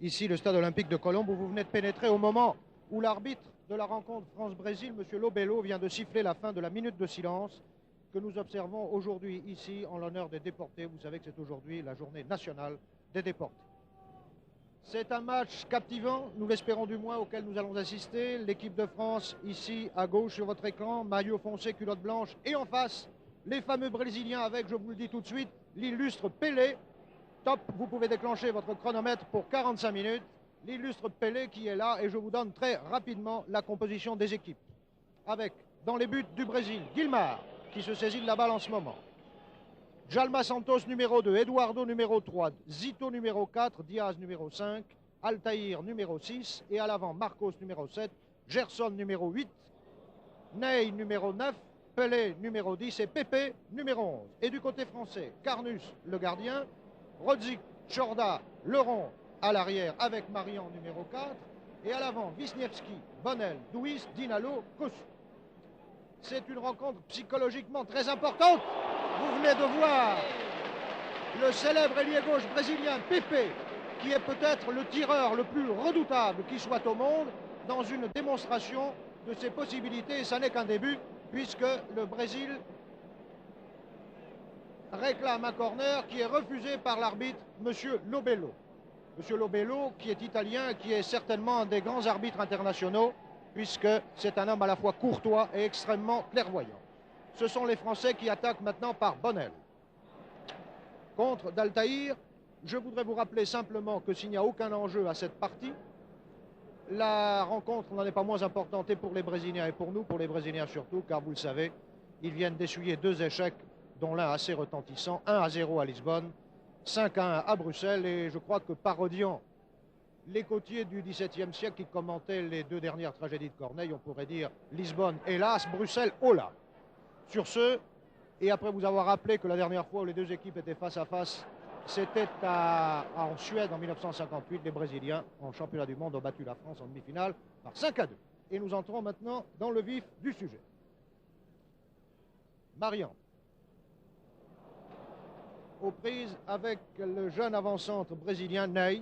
ici le stade olympique de Colombe où vous venez de pénétrer au moment où l'arbitre de la rencontre France-Brésil, M. Lobello, vient de siffler la fin de la minute de silence que nous observons aujourd'hui ici en l'honneur des déportés. Vous savez que c'est aujourd'hui la journée nationale des déportés. C'est un match captivant, nous l'espérons du moins, auquel nous allons assister. L'équipe de France ici à gauche sur votre écran, maillot foncé, culotte blanche, et en face, les fameux Brésiliens avec, je vous le dis tout de suite, l'illustre Pelé. Top, vous pouvez déclencher votre chronomètre pour 45 minutes. L'illustre Pelé qui est là et je vous donne très rapidement la composition des équipes. Avec, dans les buts du Brésil, Guilmar qui se saisit de la balle en ce moment. Djalma Santos numéro 2, Eduardo numéro 3, Zito numéro 4, Diaz numéro 5, Altaïr numéro 6 et à l'avant Marcos numéro 7, Gerson numéro 8, Ney numéro 9, Pelé numéro 10 et Pepe numéro 11. Et du côté français, Carnus le gardien, Rodzik, Chorda, Leron à l'arrière avec Marian numéro 4 et à l'avant Wisniewski, Bonnel, Douis, Dinalo, Kosu. C'est une rencontre psychologiquement très importante. Vous venez de voir le célèbre ailier gauche brésilien Pepe, qui est peut-être le tireur le plus redoutable qui soit au monde, dans une démonstration de ses possibilités. Et ça n'est qu'un début, puisque le Brésil réclame un corner qui est refusé par l'arbitre, M. Lobello. M. Lobello, qui est italien, qui est certainement un des grands arbitres internationaux, puisque c'est un homme à la fois courtois et extrêmement clairvoyant. Ce sont les Français qui attaquent maintenant par Bonnel. Contre d'Altaïr, je voudrais vous rappeler simplement que s'il n'y a aucun enjeu à cette partie, la rencontre n'en est pas moins importante et pour les Brésiliens et pour nous, pour les Brésiliens surtout, car vous le savez, ils viennent d'essuyer 2 échecs, dont l'un assez retentissant, 1-0 à Lisbonne, 5-1 à Bruxelles, et je crois que parodiant les côtiers du XVIIe siècle qui commentaient les 2 dernières tragédies de Corneille, on pourrait dire Lisbonne, hélas, Bruxelles, hola. Sur ce, et après vous avoir rappelé que la dernière fois où les 2 équipes étaient face à face, c'était en Suède en 1958, les Brésiliens, en championnat du monde, ont battu la France en demi-finale par 5-2. Et nous entrons maintenant dans le vif du sujet. Marian, aux prises avec le jeune avant-centre brésilien Ney.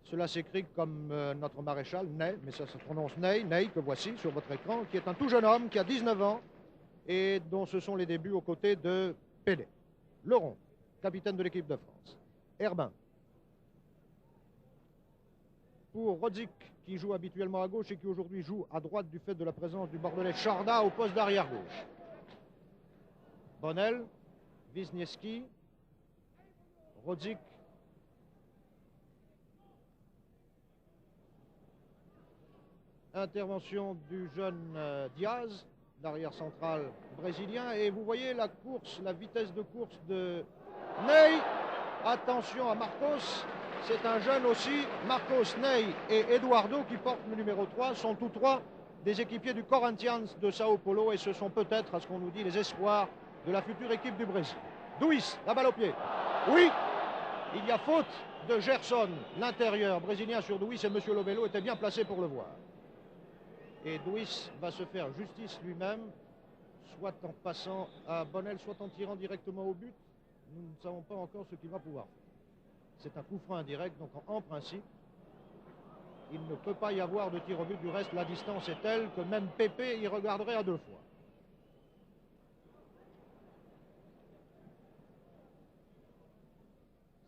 Cela s'écrit comme notre maréchal, Ney, mais ça se prononce Ney, Ney, que voici sur votre écran, qui est un tout jeune homme, qui a 19 ans, et dont ce sont les débuts aux côtés de Pelé. Leron, capitaine de l'équipe de France. Herbin. Pour Rodzik, qui joue habituellement à gauche et qui aujourd'hui joue à droite du fait de la présence du Bordelais Chorda au poste d'arrière gauche. Bonnel, Wisniewski, Rodzik, intervention du jeune Diaz, l'arrière central brésilien. Et vous voyez la course, la vitesse de course de Ney. Attention à Marcos, c'est un jeune aussi. Marcos, Ney et Eduardo, qui portent le numéro 3, sont tous 3 des équipiers du Corinthians de Sao Paulo. Et ce sont peut-être, à ce qu'on nous dit, les espoirs de la future équipe du Brésil. Douis, la balle au pied. Oui, il y a faute de Gerson, l'intérieur brésilien sur Douis, et M. Lobello était bien placé pour le voir. Et Douis va se faire justice lui-même, soit en passant à Bonnel, soit en tirant directement au but. Nous ne savons pas encore ce qu'il va pouvoir faire. C'est un coup franc indirect, donc en principe, il ne peut pas y avoir de tir au but. Du reste, la distance est telle que même Pepe y regarderait à 2 fois.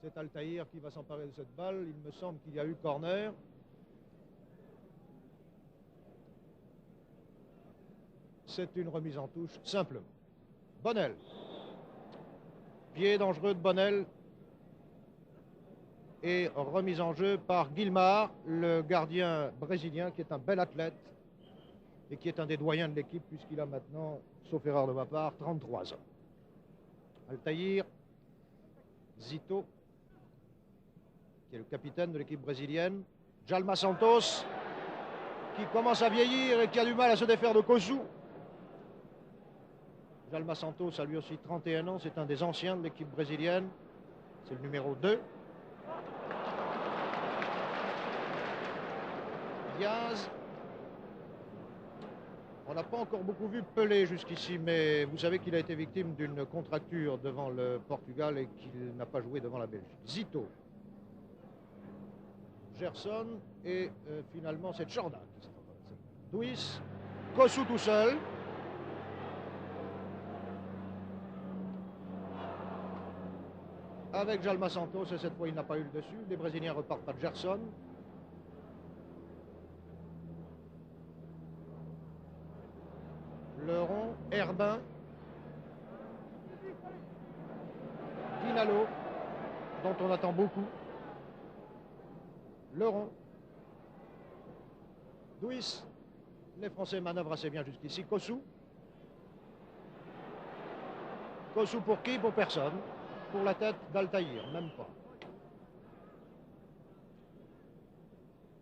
C'est Altaïr qui va s'emparer de cette balle. Il me semble qu'il y a eu corner. C'est une remise en touche, simplement. Bonnel. Pied dangereux de Bonnel. Et remise en jeu par Guilmar, le gardien brésilien, qui est un bel athlète et qui est un des doyens de l'équipe, puisqu'il a maintenant, sauf erreur de ma part, 33 ans. Altaïr, Zito, qui est le capitaine de l'équipe brésilienne. Djalma Santos, qui commence à vieillir et qui a du mal à se défaire de Kosu. Djalma Santos a lui aussi 31 ans, c'est un des anciens de l'équipe brésilienne. C'est le numéro 2. Diaz. On n'a pas encore beaucoup vu Pelé jusqu'ici, mais vous savez qu'il a été victime d'une contracture devant le Portugal et qu'il n'a pas joué devant la Belgique. Zito. Gerson et finalement c'est Jordan qui s'est emparé. Duis, Kosu tout seul. Avec Jalma Santos, et cette fois il n'a pas eu le dessus. Les Brésiliens repartent par Gerson. Leron, Herbin, Dinalo, dont on attend beaucoup. Leron, Duis, les Français manœuvrent assez bien jusqu'ici. Kosu. Kosu pour qui? Pour personne. Pour la tête d'Altaïr, même pas.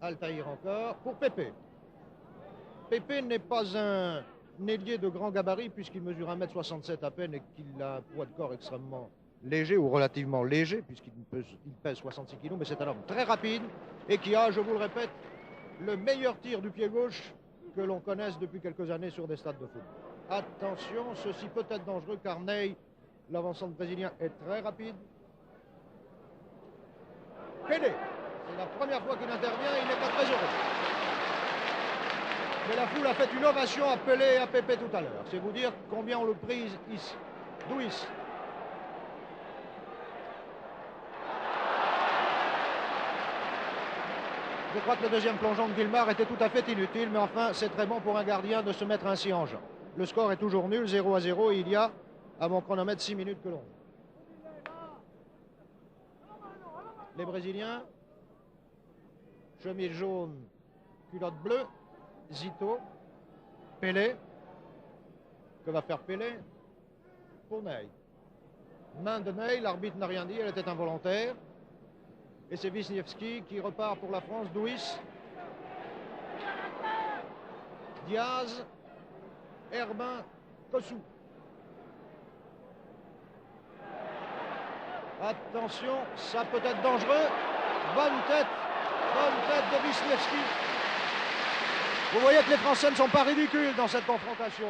Altaïr encore. Pour Pépé. Pépé n'est pas un ailier de grand gabarit puisqu'il mesure 1,67 m à peine et qu'il a un poids de corps extrêmement léger ou relativement léger puisqu'il pèse 66 kg, mais c'est un homme très rapide et qui a, je vous le répète, le meilleur tir du pied gauche que l'on connaisse depuis quelques années sur des stades de foot. Attention, ceci peut être dangereux car Ney, l'avancement brésilien, est très rapide. Pelé, c'est la première fois qu'il intervient, il n'est pas très heureux. Mais la foule a fait une ovation à Pelé et à Pépé tout à l'heure. C'est vous dire combien on le prise ici. Duis. Je crois que le deuxième plongeon de Guilmard était tout à fait inutile, mais enfin, c'est très bon pour un gardien de se mettre ainsi en jeu. Le score est toujours nul, 0-0, et il y a, à mon chronomètre, 6 minutes que l'on. Les Brésiliens, chemise jaune, culotte bleue, Zito, Pelé. Que va faire Pelé? Pour Ney. Main de Ney, l'arbitre n'a rien dit, elle était involontaire. Et c'est Wisniewski qui repart pour la France. Duis, Diaz, Herbin, Kosu. Attention, ça peut être dangereux. Bonne tête de Wisniewski. Vous voyez que les Français ne sont pas ridicules dans cette confrontation.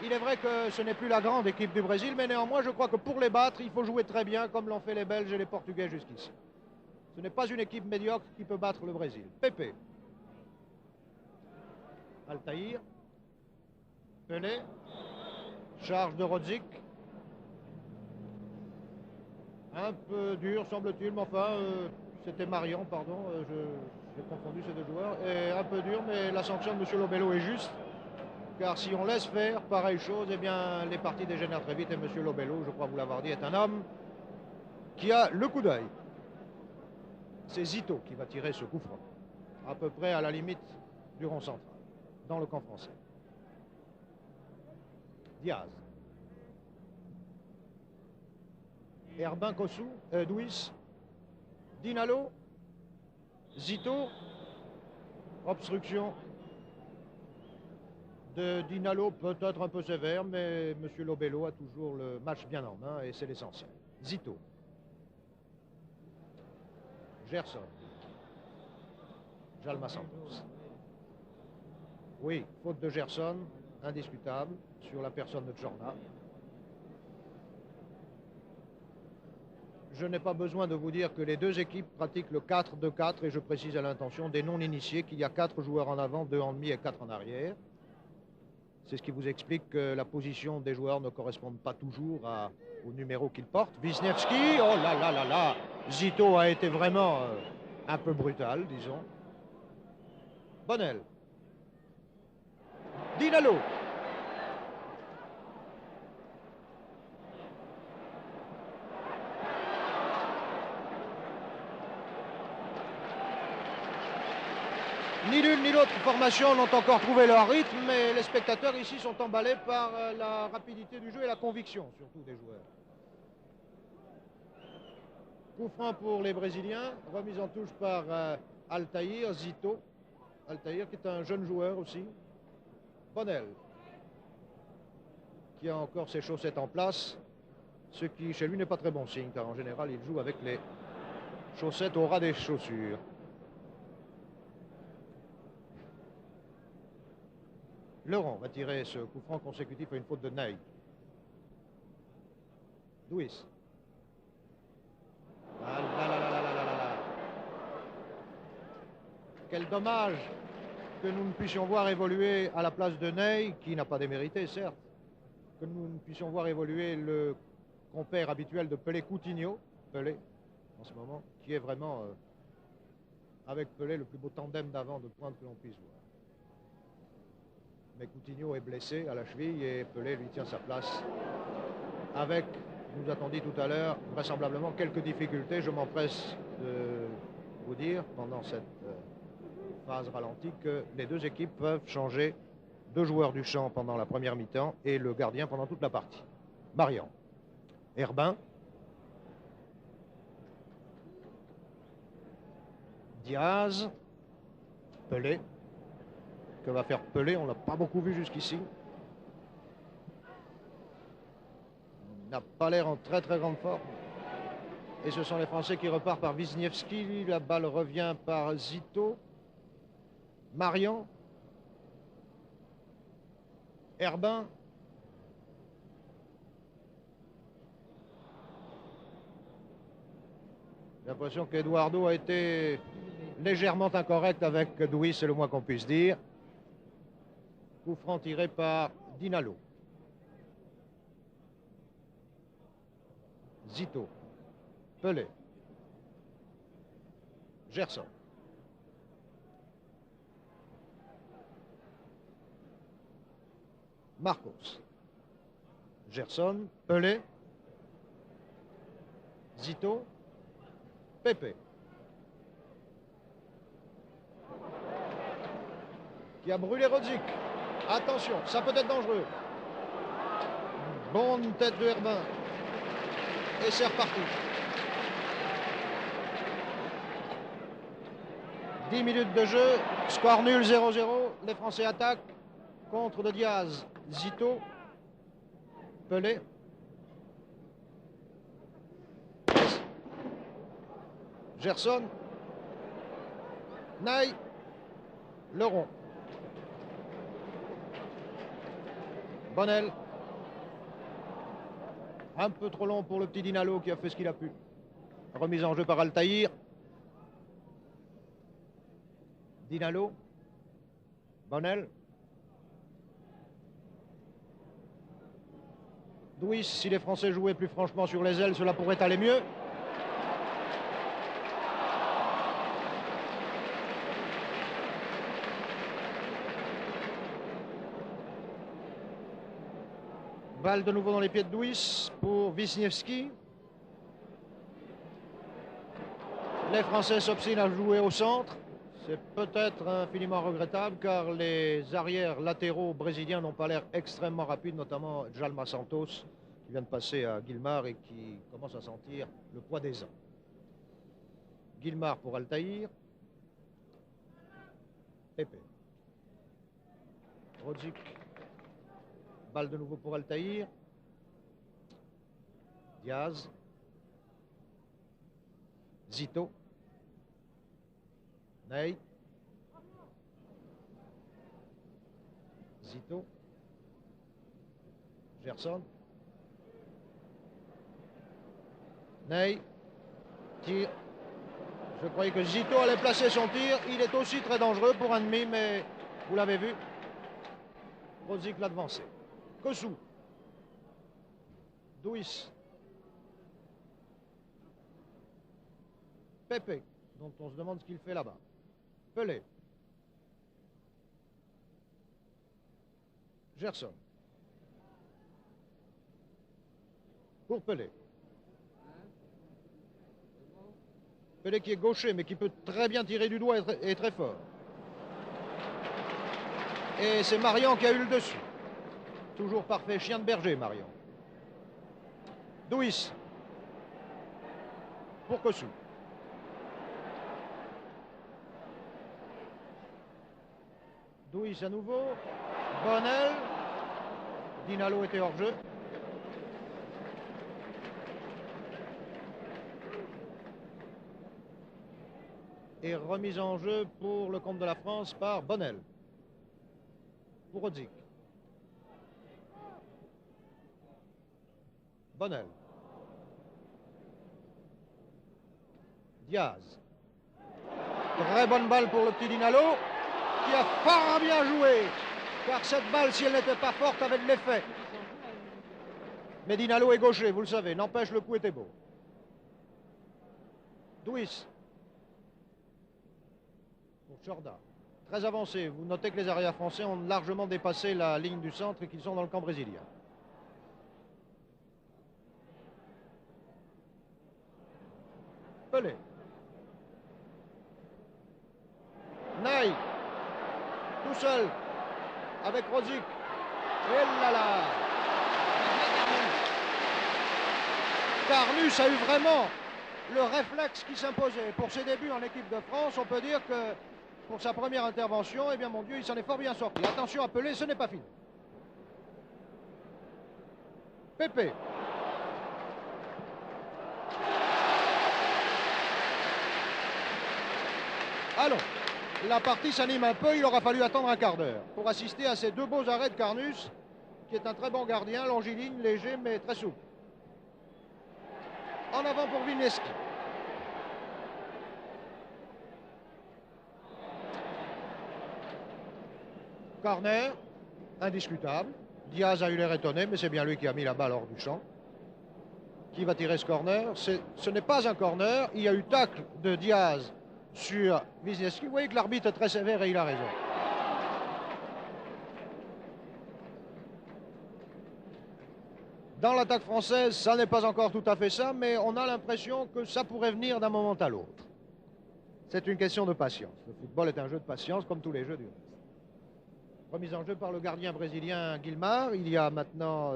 Il est vrai que ce n'est plus la grande équipe du Brésil, mais néanmoins, je crois que pour les battre, il faut jouer très bien, comme l'ont fait les Belges et les Portugais jusqu'ici. Ce n'est pas une équipe médiocre qui peut battre le Brésil. Pépé. Altaïr. Pelé. Charge de Rodzik. Un peu dur, semble-t-il, mais enfin, c'était Marion, pardon, j'ai confondu ces deux joueurs. Et un peu dur, mais la sanction de M. Lobello est juste. Car si on laisse faire pareille chose, eh bien, les parties dégénèrent très vite. Et M. Lobello, je crois vous l'avoir dit, est un homme qui a le coup d'œil. C'est Zito qui va tirer ce coup franc, à peu près à la limite du rond central, dans le camp français. Diaz. Herbin, Kosu, Duis, Dinalo, Zito, obstruction de Dinalo, peut-être un peu sévère, mais M. Lobello a toujours le match bien en main et c'est l'essentiel. Zito. Gerson. Jalma Santos. Oui, faute de Gerson, indiscutable, sur la personne de Jordan. Je n'ai pas besoin de vous dire que les deux équipes pratiquent le 4-2-4 et je précise à l'intention des non-initiés qu'il y a 4 joueurs en avant, 2 en demi et 4 en arrière. C'est ce qui vous explique que la position des joueurs ne correspond pas toujours au numéro qu'ils portent. Wisniewski, oh là là là là, Zito a été vraiment un peu brutal, disons. Bonnel. Dinalo. Ni l'une ni l'autre formation n'ont encore trouvé leur rythme, mais les spectateurs ici sont emballés par la rapidité du jeu et la conviction, surtout des joueurs. Coup franc pour les Brésiliens, remise en touche par Altaïr, Zito. Altaïr qui est un jeune joueur aussi. Bonnel, qui a encore ses chaussettes en place, ce qui chez lui n'est pas très bon signe, car en général il joue avec les chaussettes au ras des chaussures. Leron va tirer ce coup franc consécutif à une faute de Ney. Duis. Quel dommage que nous ne puissions voir évoluer à la place de Ney, qui n'a pas démérité, certes, que nous ne puissions voir évoluer le compère habituel de Pelé-Coutinho, Pelé, en ce moment, qui est vraiment, avec Pelé, le plus beau tandem d'avant de pointe que l'on puisse voir. Mais Coutinho est blessé à la cheville et Pelé lui tient sa place avec, nous a-t-on dit tout à l'heure, vraisemblablement quelques difficultés. Je m'empresse de vous dire, pendant cette phase ralentie, que les deux équipes peuvent changer deux joueurs du champ pendant la première mi-temps et le gardien pendant toute la partie. Marian, Herbin, Diaz, Pelé. Que va faire Pelé? On ne l'a pas beaucoup vu jusqu'ici. Il n'a pas l'air en très très grande forme. Et ce sont les Français qui repartent par Wisniewski. La balle revient par Zito. Marian. Herbin. J'ai l'impression qu'Eduardo a été légèrement incorrect avec Douy, c'est le moins qu'on puisse dire. Coup franc tiré par Dinalo. Zito. Pelé. Gerson. Marcos. Gerson. Pelé. Zito. Pepe. Qui a brûlé Rodzik. Attention, ça peut être dangereux. Bonne tête de Herbin. Et c'est reparti. 10 minutes de jeu, score nul 0-0. Les Français attaquent. Contre de Diaz, Zito, Pelé. Gerson. Ney. Leron. Bonnel. Un peu trop long pour le petit Dinalo qui a fait ce qu'il a pu. Remise en jeu par Altaïr. Dinalo. Bonnel. Douis, si les Français jouaient plus franchement sur les ailes, cela pourrait aller mieux. Balle de nouveau dans les pieds de Douis pour Wisniewski. Les Français s'obstinent à jouer au centre. C'est peut-être infiniment regrettable car les arrières latéraux brésiliens n'ont pas l'air extrêmement rapides, notamment Djalma Santos qui vient de passer à Guilmar et qui commence à sentir le poids des ans. Guilmar pour Altaïr. Pepe. Rodzik. Balle de nouveau pour Altaïr. Diaz. Zito. Ney. Zito. Gerson. Ney. Tire. Je croyais que Zito allait placer son tir. Il est aussi très dangereux pour un demi, mais vous l'avez vu. Rodzik l'a devancé. Kossou. Douis. Pepe, dont on se demande ce qu'il fait là-bas. Pelé. Gerson. Pour Pelé. Pelé qui est gaucher, mais qui peut très bien tirer du doigt et très fort. Et c'est Marian qui a eu le dessus. Toujours parfait, chien de berger, Marian. Douis. Pour Kossou. Douis à nouveau. Bonnel. Dinalo était hors jeu. Et remise en jeu pour le compte de la France par Bonnel. Pour Rodzik. Bonnel. Diaz. Très bonne balle pour le petit Dinalo, qui a fort bien joué, car cette balle, si elle n'était pas forte, avait de l'effet. Mais Dinalo est gaucher, vous le savez, n'empêche, le coup était beau. Douis. Pour Chorda. Très avancé. Vous notez que les arrières français ont largement dépassé la ligne du centre et qu'ils sont dans le camp brésilien. Pelé. Ney. Tout seul. Avec Rosic. Et là là. Carnus a eu vraiment le réflexe qui s'imposait. Pour ses débuts en équipe de France, on peut dire que pour sa première intervention, eh bien mon Dieu, il s'en est fort bien sorti. Attention à Pelé, ce n'est pas fini. Pépé. Allons, la partie s'anime un peu, il aura fallu attendre un quart d'heure pour assister à ces deux beaux arrêts de Carnus, qui est un très bon gardien, longiligne, léger, mais très souple. En avant pour Vinieski. Corner, indiscutable. Diaz a eu l'air étonné, mais c'est bien lui qui a mis la balle hors du champ. Qui va tirer ce corner? Ce n'est pas un corner. Il y a eu tacle de Diaz sur Wisniewski. Vous voyez que l'arbitre est très sévère et il a raison. Dans l'attaque française, ça n'est pas encore tout à fait ça, mais on a l'impression que ça pourrait venir d'un moment à l'autre. C'est une question de patience. Le football est un jeu de patience, comme tous les jeux du reste. Remise en jeu par le gardien brésilien Guilmar. Il y a maintenant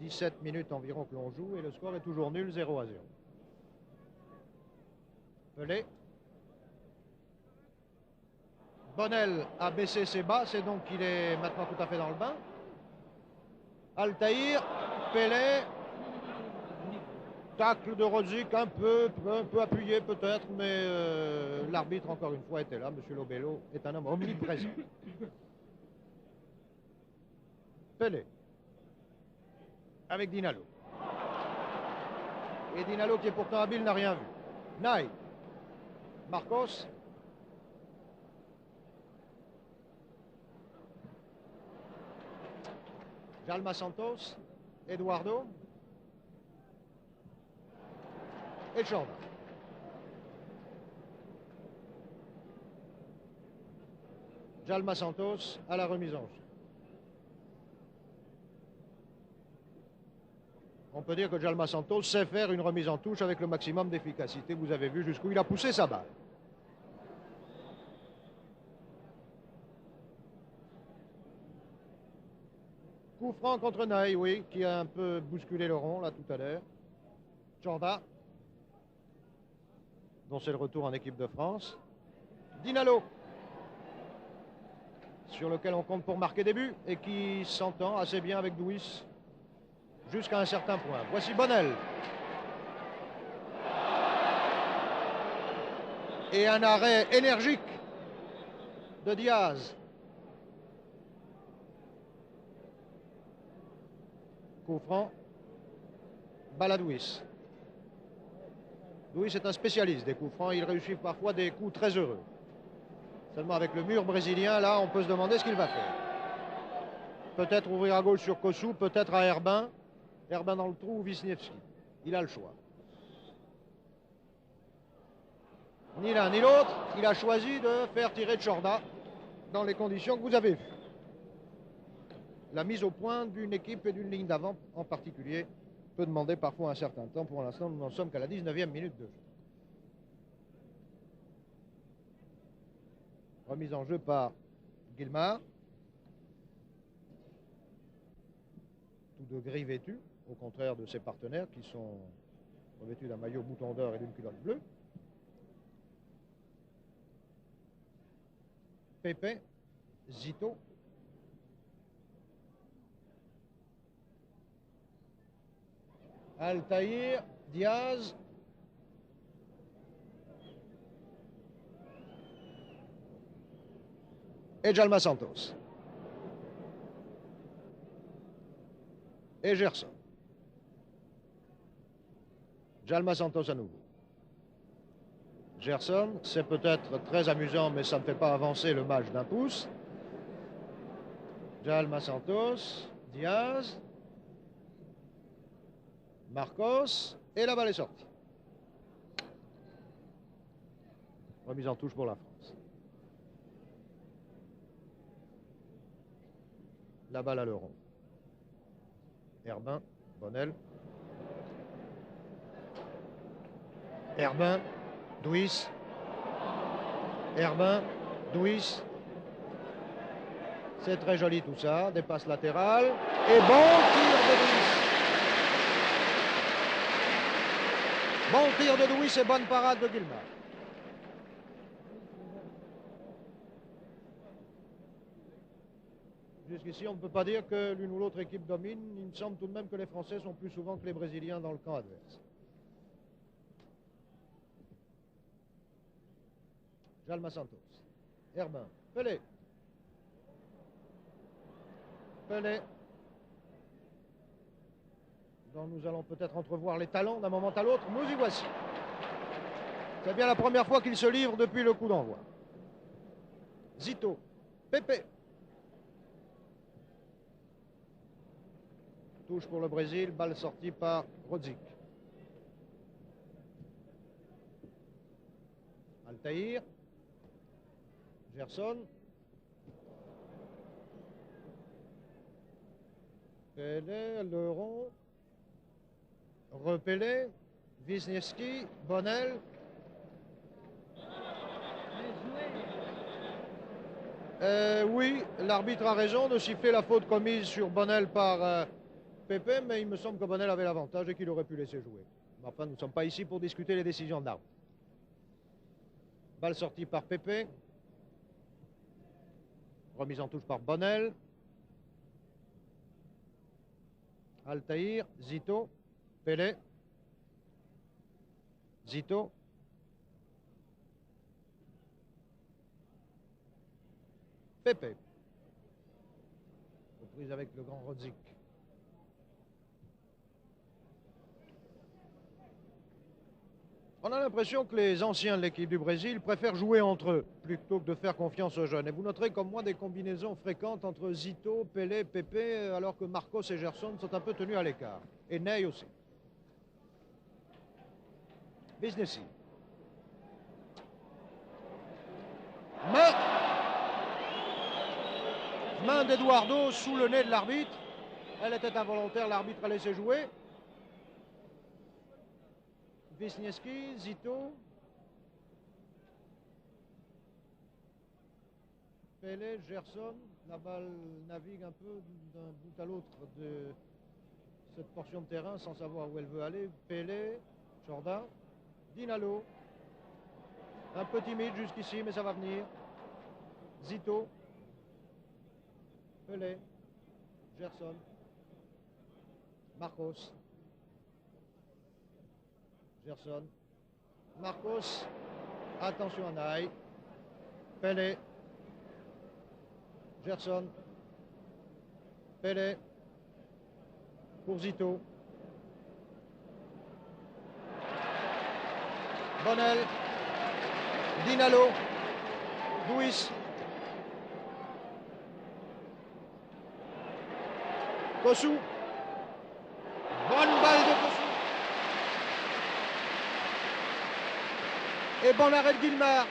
17 minutes environ que l'on joue et le score est toujours nul, 0-0. Pelé. Bonnel a baissé ses bas, c'est donc qu'il est maintenant tout à fait dans le bain. Altaïr, Pelé, tacle de Rosic un peu appuyé peut-être, mais l'arbitre encore une fois était là. Monsieur Lobello est un homme omniprésent. Pelé, avec Dinalo. Et Dinalo qui est pourtant habile n'a rien vu. Ney, Marcos. Jalma Santos, Eduardo et Chorda. Jalma Santos à la remise en jeu. On peut dire que Jalma Santos sait faire une remise en touche avec le maximum d'efficacité. Vous avez vu jusqu'où il a poussé sa balle. Coup franc contre Ney, oui, qui a un peu bousculé le rond, là, tout à l'heure. Chorda, dont c'est le retour en équipe de France. Dinalo, sur lequel on compte pour marquer des buts et qui s'entend assez bien avec Douis jusqu'à un certain point. Voici Bonnel. Et un arrêt énergique de Diaz. Coup franc, balle à Douis. Douis est un spécialiste des coups francs, il réussit parfois des coups très heureux. Seulement avec le mur brésilien, là, on peut se demander ce qu'il va faire. Peut-être ouvrir à gauche sur Kossou, peut-être à Herbin. Herbin dans le trou ou Wisniewski. Il a le choix. Ni l'un ni l'autre, il a choisi de faire tirer Chorda dans les conditions que vous avez vues. La mise au point d'une équipe et d'une ligne d'avant en particulier peut demander parfois un certain temps. Pour l'instant, nous n'en sommes qu'à la 19e minute de jeu. Remise en jeu par Guilmar. Tout de gris vêtu, au contraire de ses partenaires qui sont revêtus d'un maillot bouton d'or et d'une culotte bleue. Pepe, Zito. Altaïr, Diaz. Et Jalma Santos. Et Gerson. Jalma Santos à nouveau. Gerson, c'est peut-être très amusant, mais ça ne fait pas avancer le match d'un pouce. Jalma Santos, Diaz, Marcos, et la balle est sortie. Remise en touche pour la France. La balle à le rond. Herbin, Bonnel. Herbin, Douis. Herbin, Douis. C'est très joli tout ça. Des passes latérales. Et bon tir de Douis. Bon tir de Douis et bonne parade de Guillemard. Jusqu'ici, on ne peut pas dire que l'une ou l'autre équipe domine. Il me semble tout de même que les Français sont plus souvent que les Brésiliens dans le camp adverse. Jalma Santos. Herbin. Pelé. Pelé. Dont nous allons peut-être entrevoir les talents d'un moment à l'autre. Nous y voici. C'est bien la première fois qu'il se livre depuis le coup d'envoi. Zito. Pepe. Touche pour le Brésil, balle sortie par Rodzik. Altaïr. Gerson. Pelé, Leron. Repelé. Wisniewski. Bonnel. Oui, l'arbitre a raison de siffler la faute commise sur Bonnel par Pepe, mais il me semble que Bonnel avait l'avantage et qu'il aurait pu laisser jouer. Mais enfin, nous ne sommes pas ici pour discuter les décisions de l'arbitre. Balle sortie par Pepe. Remise en touche par Bonnel. Altaïr, Zito, Pelé. Zito. Pepe. Reprise avec le grand Rodzik. On a l'impression que les anciens de l'équipe du Brésil préfèrent jouer entre eux plutôt que de faire confiance aux jeunes. Et vous noterez comme moi des combinaisons fréquentes entre Zito, Pelé, Pepe, alors que Marcos et Gerson sont un peu tenus à l'écart. Et Ney aussi. Wisniewski. Main d'Eduardo sous le nez de l'arbitre. Elle était involontaire, l'arbitre a laissé jouer. Wisniewski, Zito. Pelé, Gerson. La balle navigue un peu d'un bout à l'autre de cette portion de terrain sans savoir où elle veut aller. Pelé, Jordan, Dinalo. Un peu timide jusqu'ici, mais ça va venir. Zito. Pelé. Gerson. Marcos. Gerson. Marcos. Attention à Naï. Pelé. Gerson. Pelé. Pour Zito. Bonnel. Dinalo. Douis. Kossou. Bonne balle de Kossou. Et bon arrêt de Guillemard.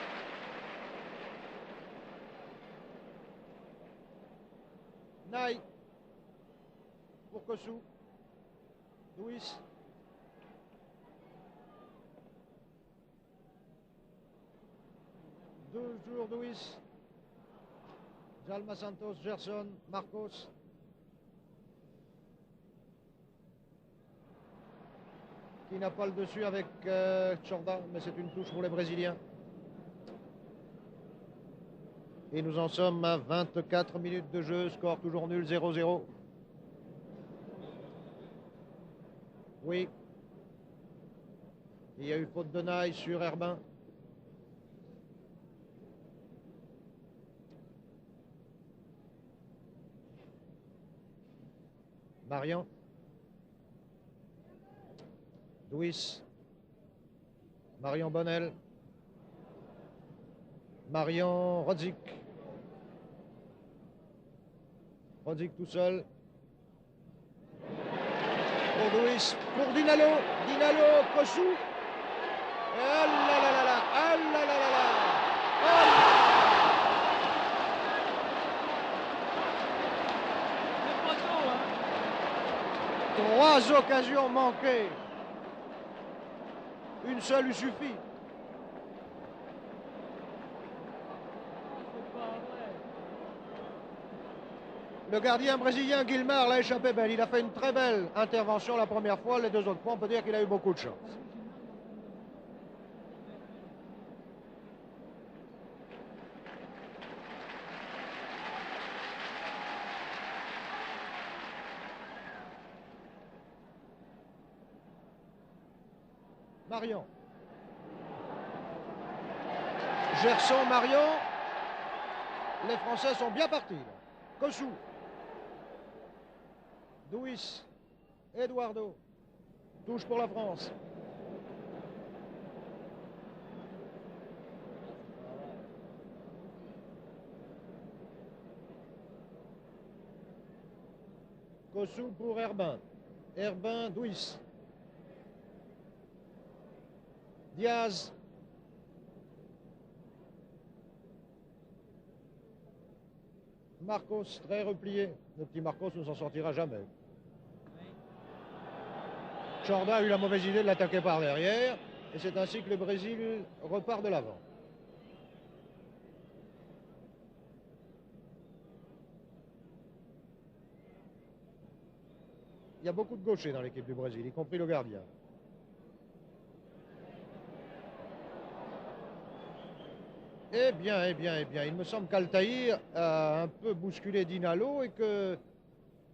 Naï. Pour Kossou. Douis. Toujours Douis. Jalma Santos, Gerson, Marcos. Qui n'a pas le dessus avec Jordan, mais c'est une touche pour les Brésiliens. Et nous en sommes à 24 minutes de jeu, score toujours nul, 0-0. Oui. Il y a eu faute de Naï sur Herbin. Marian. Douis. Marion Bonnel. Marion, Rodzik. Rodzik tout seul. Pour Douis, pour Dinalo. Dinalo, Kossou. Ah là là là là, ah là là là là. Oh là. 3 occasions manquées. Une seule lui suffit. Le gardien brésilien Guilmar l'a échappé belle. Il a fait une très belle intervention la première fois. Les 2 autres fois, on peut dire qu'il a eu beaucoup de chance. Marion. Gerson, Marion. Les Français sont bien partis. Kossou. Douis. Eduardo. Touche pour la France. Kossou pour Herbin. Herbin, Douis. Diaz. Marcos, très replié. Le petit Marcos ne s'en sortira jamais. Chorda a eu la mauvaise idée de l'attaquer par derrière. Et c'est ainsi que le Brésil repart de l'avant. Il y a beaucoup de gauchers dans l'équipe du Brésil, y compris le gardien. Eh bien, il me semble qu'Altaïr a un peu bousculé Dinalo et que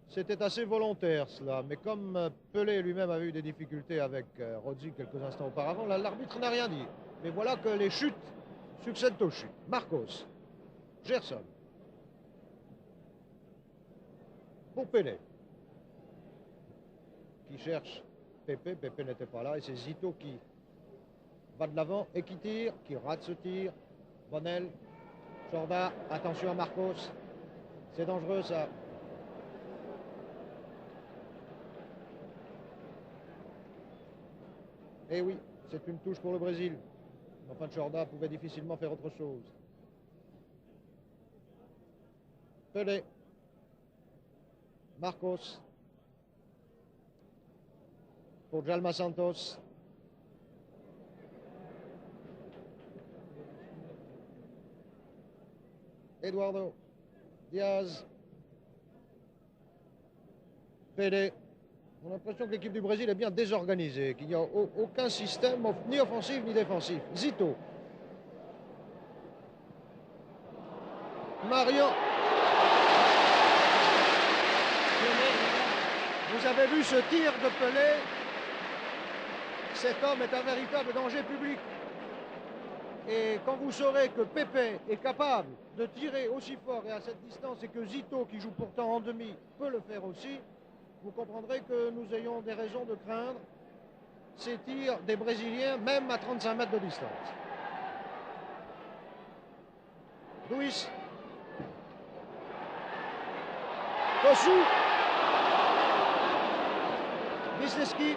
c'était assez volontaire cela. Mais comme Pelé lui-même avait eu des difficultés avec Rodzik quelques instants auparavant, l'arbitre n'a rien dit. Mais voilà que les chutes succèdent aux chutes. Marcos, Gerson, pour Pelé, qui cherche Pepe. Pepe n'était pas là et c'est Zito qui va de l'avant et qui tire, qui rate ce tir. Bonnel, Chorda, attention à Marcos. C'est dangereux ça. Eh oui, c'est une touche pour le Brésil. Enfin, Chorda pouvait difficilement faire autre chose. Pelé. Marcos. Pour Djalma Santos. Eduardo. Diaz. Pelé. On a l'impression que l'équipe du Brésil est bien désorganisée, qu'il n'y a aucun système, ni offensif ni défensif. Zito. Marion. Vous avez vu ce tir de Pelé. Cet homme est un véritable danger public. Et quand vous saurez que Pepe est capable de tirer aussi fort et à cette distance et que Zito, qui joue pourtant en demi, peut le faire aussi, vous comprendrez que nous ayons des raisons de craindre ces tirs des Brésiliens, même à 35 mètres de distance. Douis. Kossou. Wisniewski.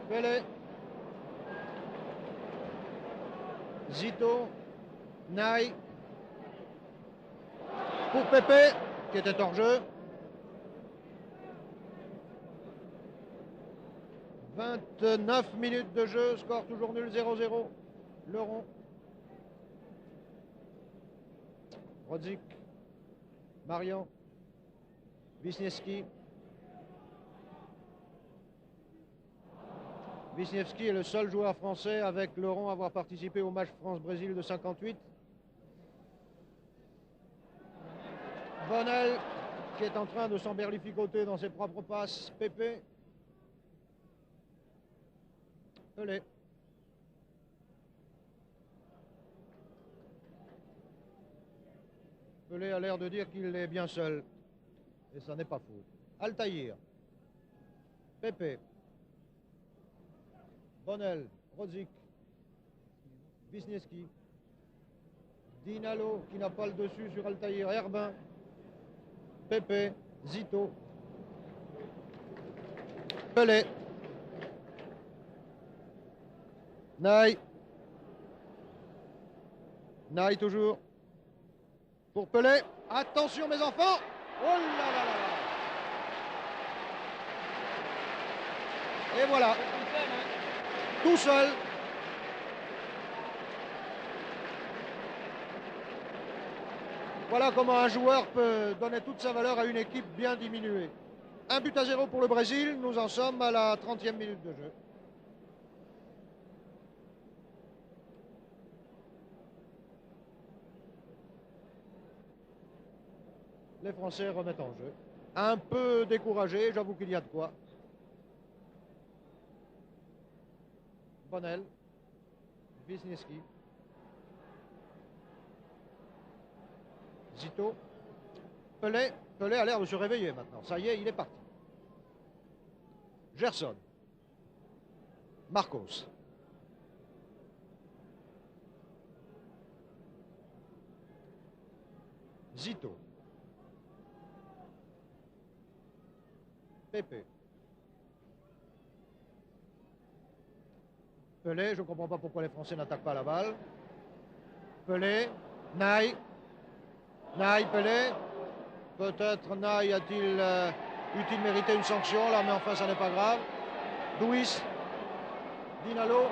Pelé. Zito. Naï. Pour Pepe, qui était hors jeu. 29 minutes de jeu, score toujours nul, 0-0. Le rond. Rodzik. Marion. Wisniewski. Wisniewski est le seul joueur français avec le rond à avoir participé au match France-Brésil de 58. Bonnel qui est en train de s'emberlificoter dans ses propres passes. Pepe. Pelé. Pelé a l'air de dire qu'il est bien seul. Et ça n'est pas faux. Altaïr. Pepe. Bonnel, Rodzik, Wisniewski, Dinalo qui n'a pas le dessus sur Altaïr, Herbin, Pepe, Zito, Pelé, Naï, Naï toujours, pour Pelé, attention mes enfants, oh là là là là. Et voilà, tout seul. Voilà comment un joueur peut donner toute sa valeur à une équipe bien diminuée. 1-0 pour le Brésil, nous en sommes à la 30e minute de jeu. Les Français remettent en jeu. Un peu découragé, j'avoue qu'il y a de quoi. Bonnel, Wisniewski, Zito, Pelé. Pelé a l'air de se réveiller maintenant. Ça y est, il est parti. Gerson, Marcos, Zito, Pepe, Pelé, je ne comprends pas pourquoi les Français n'attaquent pas la balle. Pelé, Naï, Naï, Pelé. Peut-être Naï a-t-il eût-il mérité une sanction là, mais enfin ça n'est pas grave. Douis, Dinalo,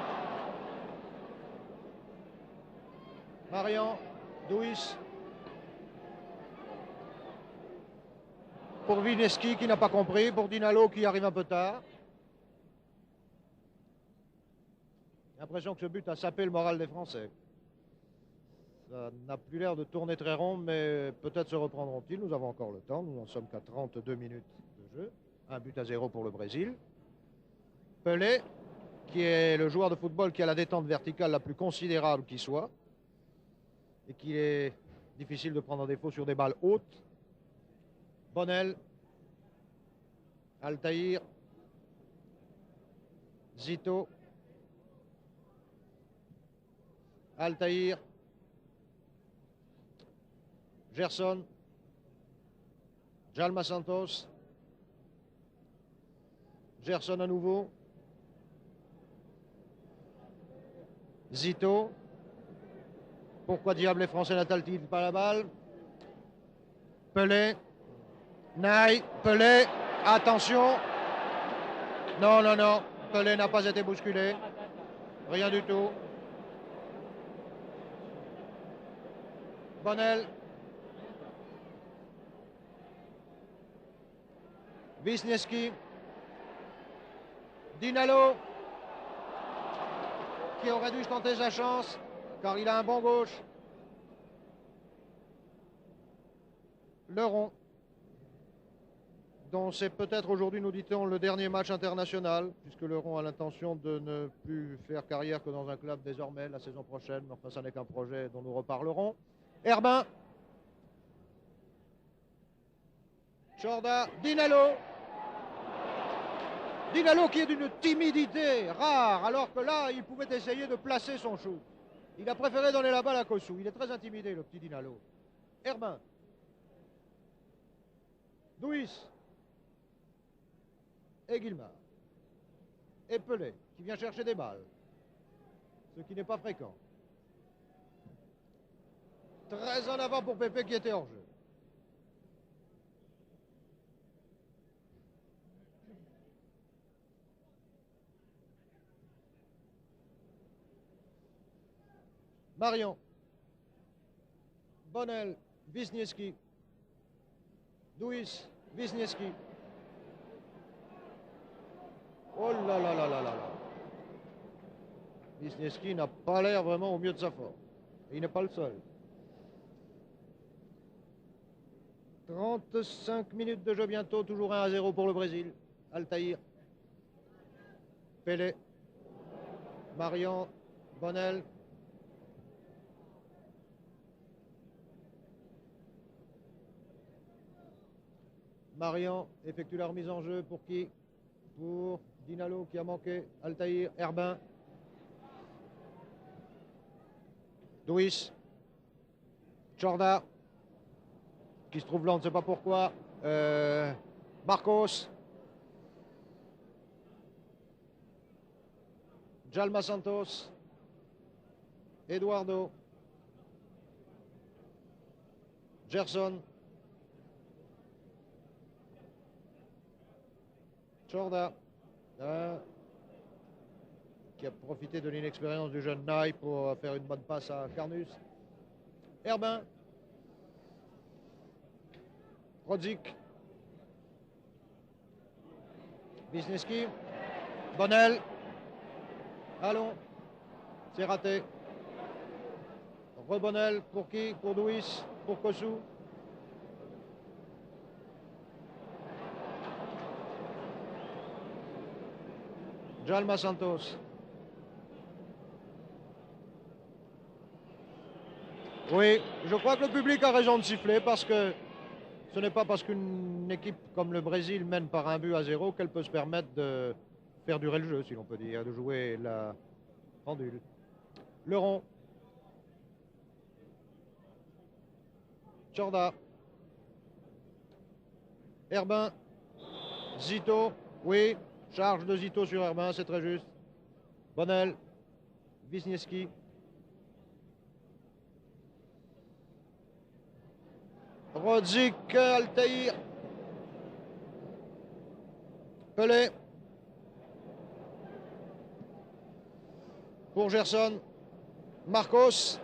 Marian, Douis. Pour Wisniewski qui n'a pas compris, pour Dinalo qui arrive un peu tard. J'ai l'impression que ce but a sapé le moral des Français. Ça n'a plus l'air de tourner très rond, mais peut-être se reprendront-ils. Nous avons encore le temps. Nous n'en sommes qu'à 32 minutes de jeu. 1-0 pour le Brésil. Pelé, qui est le joueur de football qui a la détente verticale la plus considérable qui soit. Et qu'il est difficile de prendre en défaut sur des balles hautes. Bonnel, Altaïr, Zito, Altaïr, Gerson, Jalma Santos, Gerson à nouveau, Zito. Pourquoi diable les Français n'attellent-ils pas la balle? Pelé, Naï, Pelé, attention. Non, non, non, Pelé n'a pas été bousculé. Rien du tout. Bonnel. Wisniewski. Dinalo. Qui aurait dû tenter sa chance, car il a un bon gauche. Leron, dont c'est peut-être aujourd'hui, nous dit-on, le dernier match international, puisque Leron a l'intention de ne plus faire carrière que dans un club désormais la saison prochaine. Mais enfin, ça n'est qu'un projet dont nous reparlerons. Herbin. Chorda. Dinalo. Dinalo qui est d'une timidité rare, alors que là, il pouvait essayer de placer son shoot. Il a préféré donner la balle à Kossou. Il est très intimidé, le petit Dinalo. Herbin. Douis. Et Guilmard. Et Pelé, qui vient chercher des balles. Ce qui n'est pas fréquent. Très en avant pour Pepe qui était hors jeu. Marion. Bonnel. Wisniewski. Douis. Wisniewski. Oh là là là là là là. Wisniewski n'a pas l'air vraiment au mieux de sa forme. Et il n'est pas le seul. 35 minutes de jeu bientôt, toujours 1-0 pour le Brésil. Altaïr. Pelé. Marion. Bonnel. Marian effectue la remise en jeu pour qui? Pour Dinalo qui a manqué. Altaïr, Herbin. Duis. Jorda. Qui se trouve là, on ne sait pas pourquoi. Marcos. Djalma Santos. Eduardo. Gerson. Jorda. Qui a profité de l'inexpérience du jeune Naï pour faire une bonne passe à Carnus. Herbin. Rodzik. Wisniewski. Bonnel. Allons. C'est raté. Rebonnel pour qui? Pour Duis. Pour Kossou. Djalma Santos. Oui, je crois que le public a raison de siffler parce que ce n'est pas parce qu'une équipe comme le Brésil mène par 1-0 qu'elle peut se permettre de faire durer le jeu, si l'on peut dire, de jouer la pendule. Le rond. Jorda. Herbin. Zito. Oui, charge de Zito sur Herbin, c'est très juste. Bonnel. Wisniewski. Rodzik, Altaïr. Pelé. Pour Gerson. Marcos.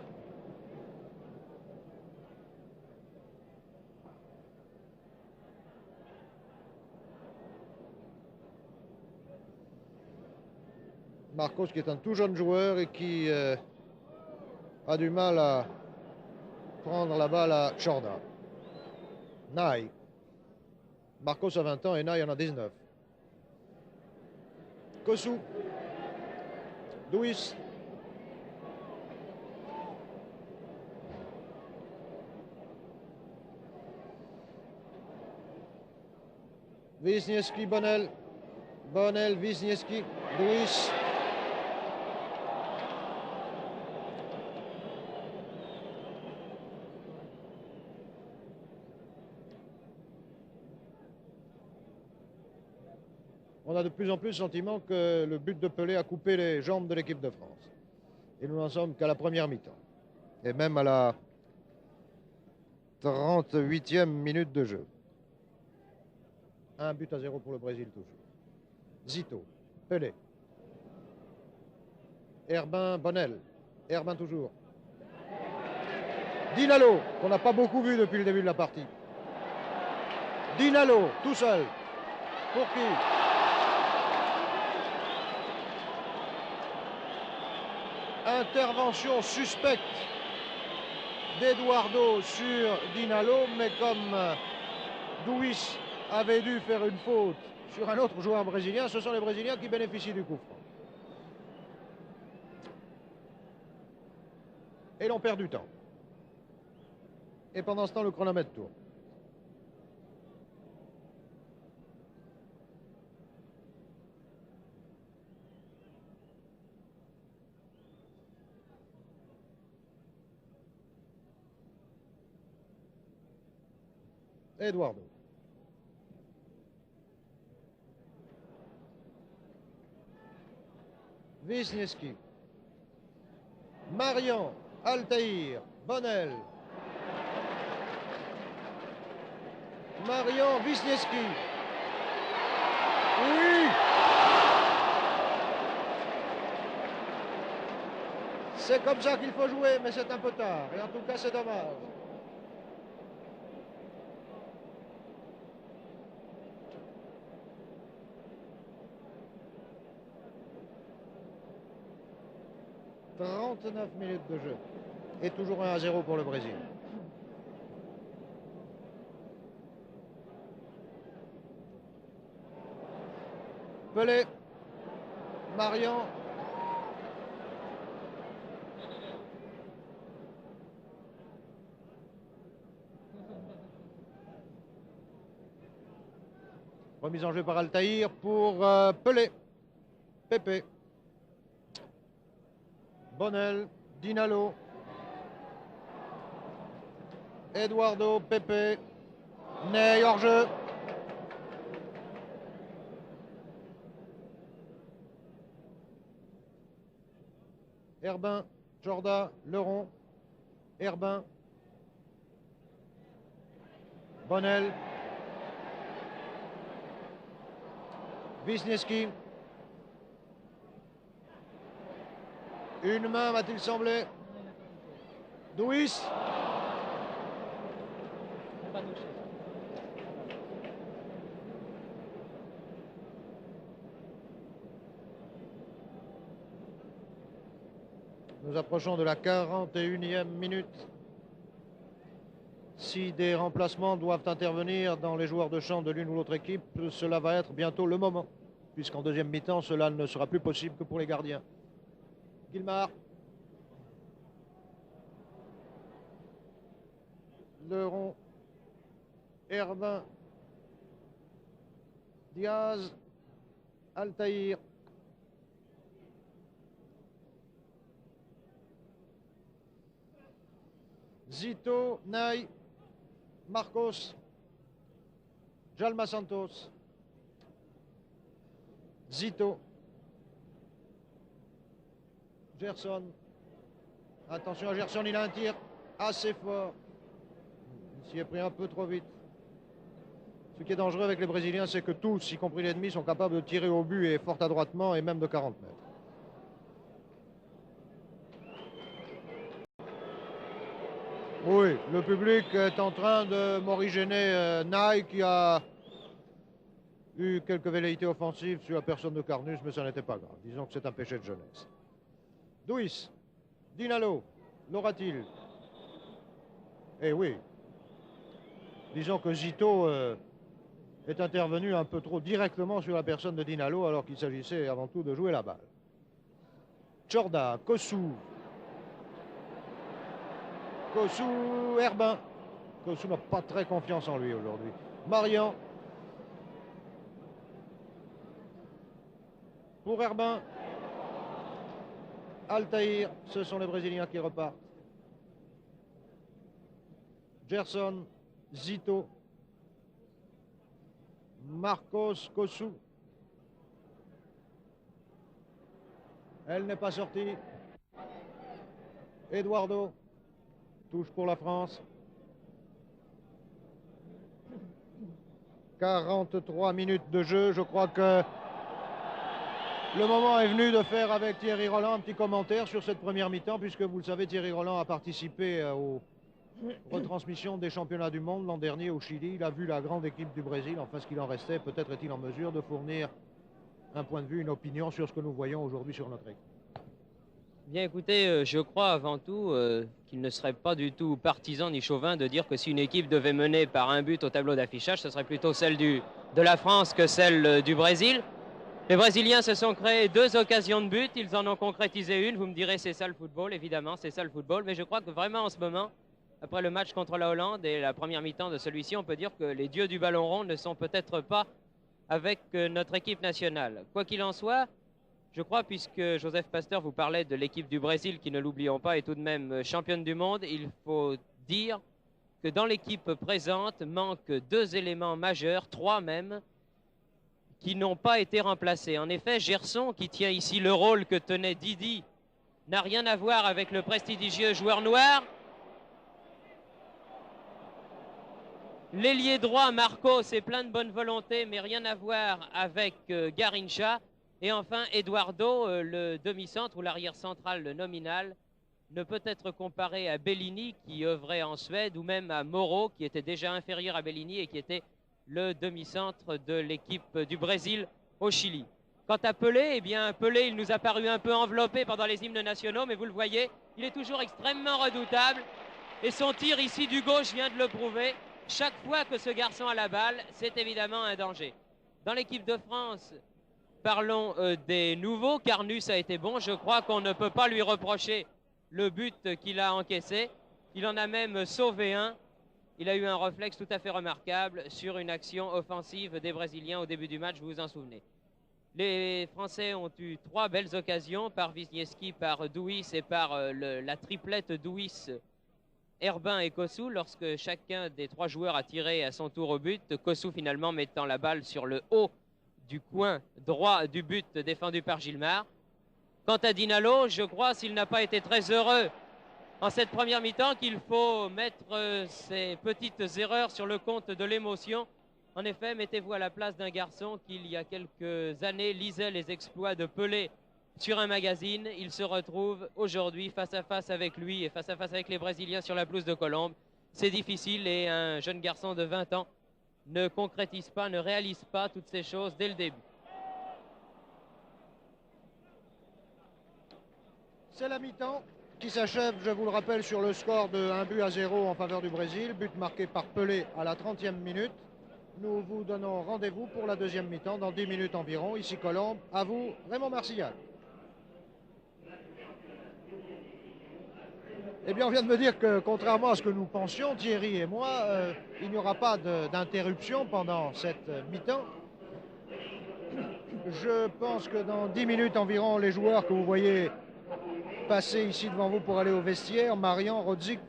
Marcos qui est un tout jeune joueur et qui a du mal à prendre la balle à Jorda. Naï. Marcos a 20 ans et Naï en a 19. Kossou. Duis. Wisniewski, Bonnel. Bonnel, Wisniewski, Duis. On a de plus en plus le sentiment que le but de Pelé a coupé les jambes de l'équipe de France. Et nous n'en sommes qu'à la première mi-temps. Et même à la 38e minute de jeu. 1-0 pour le Brésil toujours. Zito, Pelé. Herbin, Bonnel. Herbin toujours. Dinalo, qu'on n'a pas beaucoup vu depuis le début de la partie. Dinalo, tout seul. Pour qui? Intervention suspecte d'Eduardo sur Dinalo, mais comme Duis avait dû faire une faute sur un autre joueur brésilien, ce sont les Brésiliens qui bénéficient du coup franc. Et l'on perd du temps. Et pendant ce temps, le chronomètre tourne. Eduardo. Wisniewski. Marian. Altaïr. Bonnel. Marian. Wisniewski. Oui! C'est comme ça qu'il faut jouer, mais c'est un peu tard. Et en tout cas, c'est dommage. « 39 minutes de jeu. Et toujours 1-0 pour le Brésil. Pelé. Marian. Remise en jeu par Altaïr pour Pelé. Pépé. Bonnel. Dinalo. Eduardo, Pepe, Ney, hors-jeu. Herbin, Jorda, Leron, Herbin, Bonnel, Wisniewski. Une main, m'a-t-il semblé. Douis. Nous approchons de la 41e minute. Si des remplacements doivent intervenir dans les joueurs de champ de l'une ou l'autre équipe, cela va être bientôt le moment, puisqu'en deuxième mi-temps, cela ne sera plus possible que pour les gardiens. Guilmard. Leron. Herbin. Diaz. Altaïr. Zito, Ney, Marcos, Jalma Santos, Zito, Gerson. Attention à Gerson, il a un tir assez fort. Il s'y est pris un peu trop vite. Ce qui est dangereux avec les Brésiliens, c'est que tous, y compris l'ennemi, sont capables de tirer au but et fort adroitement et même de 40 mètres. Oui, le public est en train de morigéner Ney qui a eu quelques velléités offensives sur la personne de Carnus, mais ça n'était pas grave. Disons que c'est un péché de jeunesse. Douis, Dinalo, l'aura-t-il? Eh oui. Disons que Zito est intervenu un peu trop directement sur la personne de Dinalo alors qu'il s'agissait avant tout de jouer la balle. Jorda, Kossou. Kossou, Herbin. Kossou n'a pas très confiance en lui aujourd'hui. Marian. Pour Herbin. Altaïr. Ce sont les Brésiliens qui repartent. Gerson. Zito. Marcos, Kossou. Elle n'est pas sortie. Eduardo. Touche pour la France. 43 minutes de jeu. Je crois que le moment est venu de faire avec Thierry Roland un petit commentaire sur cette première mi-temps, puisque vous le savez, Thierry Roland a participé aux retransmissions des championnats du monde l'an dernier au Chili. Il a vu la grande équipe du Brésil. Enfin, ce qu'il en restait, peut-être est-il en mesure de fournir un point de vue, une opinion sur ce que nous voyons aujourd'hui sur notre équipe. Bien écoutez, je crois avant tout qu'il ne serait pas du tout partisan ni chauvin de dire que si une équipe devait mener par un but au tableau d'affichage, ce serait plutôt celle de la France que celle du Brésil. Les Brésiliens se sont créés 2 occasions de but, ils en ont concrétisé une. Vous me direz c'est ça le football, évidemment c'est ça le football, mais je crois que vraiment en ce moment, après le match contre la Hollande et la première mi-temps de celui-ci, on peut dire que les dieux du ballon rond ne sont peut-être pas avec notre équipe nationale. Quoi qu'il en soit, je crois, puisque Joseph Pasteur vous parlait de l'équipe du Brésil, qui ne l'oublions pas est tout de même championne du monde, il faut dire que dans l'équipe présente manquent 2 éléments majeurs, 3 même, qui n'ont pas été remplacés. En effet, Gerson, qui tient ici le rôle que tenait Didi, n'a rien à voir avec le prestigieux joueur noir. L'ailier droit, Marcos, c'est plein de bonne volonté, mais rien à voir avec Garrincha. Et enfin, Eduardo, le demi-centre ou l'arrière central nominal, ne peut être comparé à Bellini, qui œuvrait en Suède, ou même à Moro, qui était déjà inférieur à Bellini et qui était le demi-centre de l'équipe du Brésil au Chili. Quant à Pelé, eh bien, Pelé, il nous a paru un peu enveloppé pendant les hymnes nationaux, mais vous le voyez, il est toujours extrêmement redoutable. Et son tir ici du gauche vient de le prouver. Chaque fois que ce garçon a la balle, c'est évidemment un danger. Dans l'équipe de France, parlons des nouveaux. Carnus a été bon. Je crois qu'on ne peut pas lui reprocher le but qu'il a encaissé. Il en a même sauvé un. Il a eu un réflexe tout à fait remarquable sur une action offensive des Brésiliens au début du match, vous vous en souvenez. Les Français ont eu 3 belles occasions par Wisniewski, par Douis et par la triplette Douis Herbin et Kossou lorsque chacun des 3 joueurs a tiré à son tour au but. Kossou finalement mettant la balle sur le haut du coin droit du but défendu par Gilmar. Quant à Dinalo, je crois, s'il n'a pas été très heureux en cette première mi-temps, qu'il faut mettre ses petites erreurs sur le compte de l'émotion. En effet, mettez-vous à la place d'un garçon qui, il y a quelques années, lisait les exploits de Pelé sur un magazine. Il se retrouve aujourd'hui face à face avec lui et face à face avec les Brésiliens sur la pelouse de Colombes. C'est difficile et un jeune garçon de 20 ans ne concrétise pas, ne réalise pas toutes ces choses dès le début. C'est la mi-temps qui s'achève, je vous le rappelle, sur le score de 1-0 en faveur du Brésil. But marqué par Pelé à la 30e minute. Nous vous donnons rendez-vous pour la deuxième mi-temps dans 10 minutes environ. Ici Colombes, à vous Raymond Marcilal. Eh bien, on vient de me dire que, contrairement à ce que nous pensions, Thierry et moi, il n'y aura pas d'interruption pendant cette mi-temps. Je pense que dans 10 minutes environ, les joueurs que vous voyez passer ici devant vous pour aller au vestiaire, Marian, Rodzik,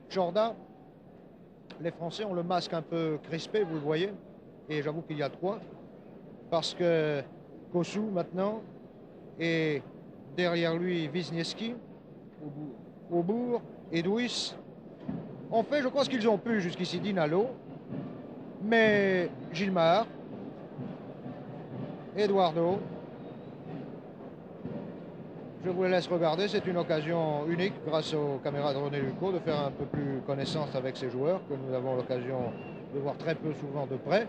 Jordan, les Français ont le masque un peu crispé, vous le voyez, et j'avoue qu'il y a de quoi, parce que Kossou maintenant, et derrière lui Wisniewski, Aubourg et Douis ont fait, je crois, ce qu'ils ont pu jusqu'ici. Dinalo, mais Gilmar, Eduardo, je vous laisse regarder, c'est une occasion unique grâce aux caméras de René Lucot de faire un peu plus connaissance avec ces joueurs que nous avons l'occasion de voir très peu souvent de près.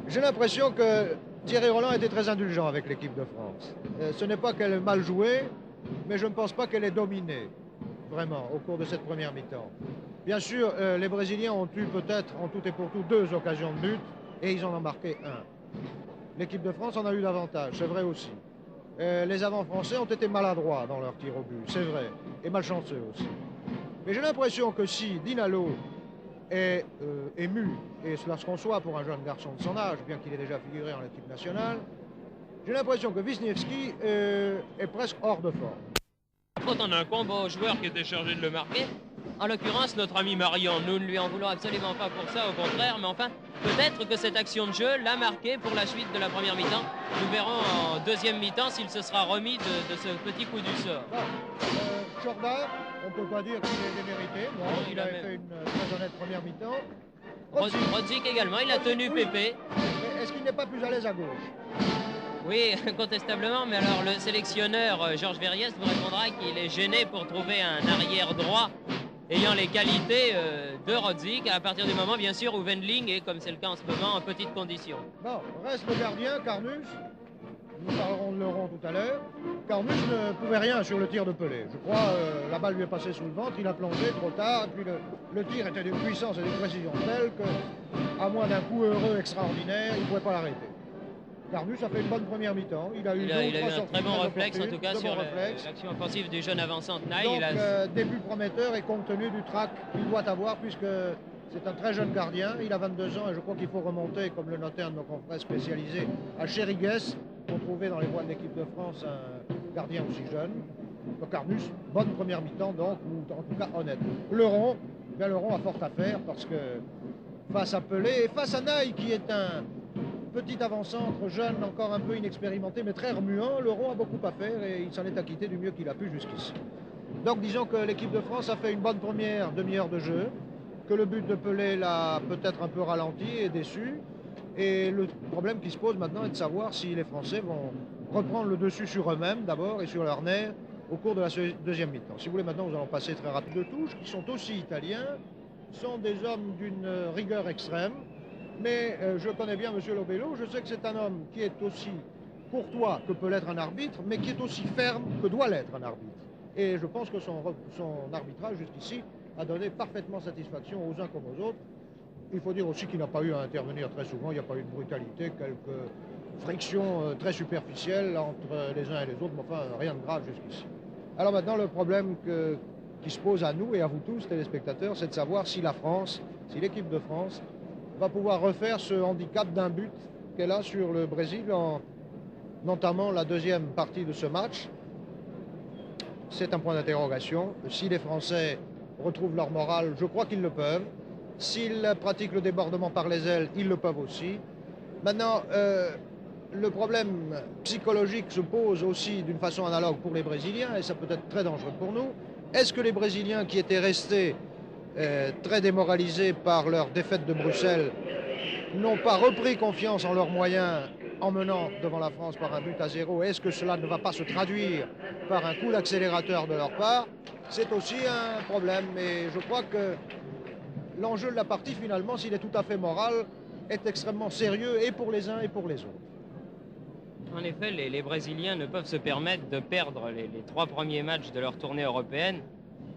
J'ai l'impression que Thierry Roland était très indulgent avec l'équipe de France. Ce n'est pas qu'elle ait mal joué, mais je ne pense pas qu'elle ait dominé, vraiment, au cours de cette première mi-temps. Bien sûr, les Brésiliens ont eu peut-être, en tout et pour tout, 2 occasions de but, et ils en ont marqué 1. L'équipe de France en a eu davantage, c'est vrai aussi. Les avants français ont été maladroits dans leur tir au but, c'est vrai, et malchanceux aussi. Mais j'ai l'impression que si Dinalo est ému, et cela se conçoit pour un jeune garçon de son âge, bien qu'il ait déjà figuré en équipe nationale, j'ai l'impression que Wisniewski est presque hors de forme. Quand on a un combat au joueur qui était chargé de le marquer, en l'occurrence notre ami Marion, nous ne lui en voulons absolument pas pour ça, au contraire, mais enfin, peut-être que cette action de jeu l'a marqué pour la suite de la première mi-temps. Nous verrons en deuxième mi-temps s'il se sera remis de ce petit coup du sort. Jordan, on ne peut pas dire qu'il est démérité, non, il a fait une très honnête première mi-temps. Rodzik également, il a tenu oui. Pépé. Est-ce qu'il n'est pas plus à l'aise à gauche? Oui, incontestablement, mais alors le sélectionneur Georges Verriès vous répondra qu'il est gêné pour trouver un arrière droit ayant les qualités de Rodzik, à partir du moment, bien sûr, où Wendling est, comme c'est le cas en ce moment, en petite condition. Bon, reste le gardien, Carnus. Nous parlerons de Laurent tout à l'heure. Carnus ne pouvait rien sur le tir de Pelé. Je crois la balle lui est passée sous le ventre, il a plongé trop tard, et puis le tir était d'une puissance et d'une précision telle que, à moins d'un coup heureux extraordinaire, il ne pouvait pas l'arrêter. Carnus a fait une bonne première mi-temps. Il a eu un très bon réflexe, en tout cas, sur l'action offensive du jeune avançant Tenaille. Donc, début prometteur et compte tenu du trac qu'il doit avoir, puisque c'est un très jeune gardien. Il a 22 ans et je crois qu'il faut remonter, comme le notait un de nos confrères spécialisés, à Chérigues, pour trouver dans les voies de l'équipe de France un gardien aussi jeune. Donc Carnus, bonne première mi-temps, donc, ou en tout cas honnête. Leron a fort à faire parce que face à Pelé et face à Naï, qui est un petit avant-centre jeune, encore un peu inexpérimenté, mais très remuant, Leron a beaucoup à faire et il s'en est acquitté du mieux qu'il a pu jusqu'ici. Donc disons que l'équipe de France a fait une bonne première demi-heure de jeu, que le but de Pelé l'a peut-être un peu ralenti et déçu. Et le problème qui se pose maintenant est de savoir si les Français vont reprendre le dessus sur eux-mêmes d'abord et sur leur nerf au cours de la deuxième mi-temps. Si vous voulez, maintenant nous allons passer très rapide de touche, qui sont aussi italiens, sont des hommes d'une rigueur extrême. Mais je connais bien M. Lobello, je sais que c'est un homme qui est aussi courtois que peut l'être un arbitre, mais qui est aussi ferme que doit l'être un arbitre. Et je pense que son arbitrage jusqu'ici a donné parfaitement satisfaction aux uns comme aux autres. Il faut dire aussi qu'il n'a pas eu à intervenir très souvent, il n'y a pas eu de brutalité, quelques frictions très superficielles entre les uns et les autres, mais enfin rien de grave jusqu'ici. Alors maintenant le problème qui se pose à nous et à vous tous, téléspectateurs, c'est de savoir si la France, si l'équipe de France va pouvoir refaire ce handicap d'un but qu'elle a sur le Brésil en entamant la deuxième partie de ce match. c'est un point d'interrogation. Si les Français retrouvent leur morale, je crois qu'ils le peuvent. S'ils pratiquent le débordement par les ailes, ils le peuvent aussi. Maintenant, le problème psychologique se pose aussi d'une façon analogue pour les Brésiliens, et ça peut être très dangereux pour nous. Est-ce que les Brésiliens qui étaient restés très démoralisés par leur défaite de Bruxelles n'ont pas repris confiance en leurs moyens en menant devant la France par un but à 0? Est-ce que cela ne va pas se traduire par un coup d'accélérateur de leur part? C'est aussi un problème, et je crois que l'enjeu de la partie, finalement, s'il est tout à fait moral, est extrêmement sérieux et pour les uns et pour les autres. En effet, les Brésiliens ne peuvent se permettre de perdre les 3 premiers matchs de leur tournée européenne,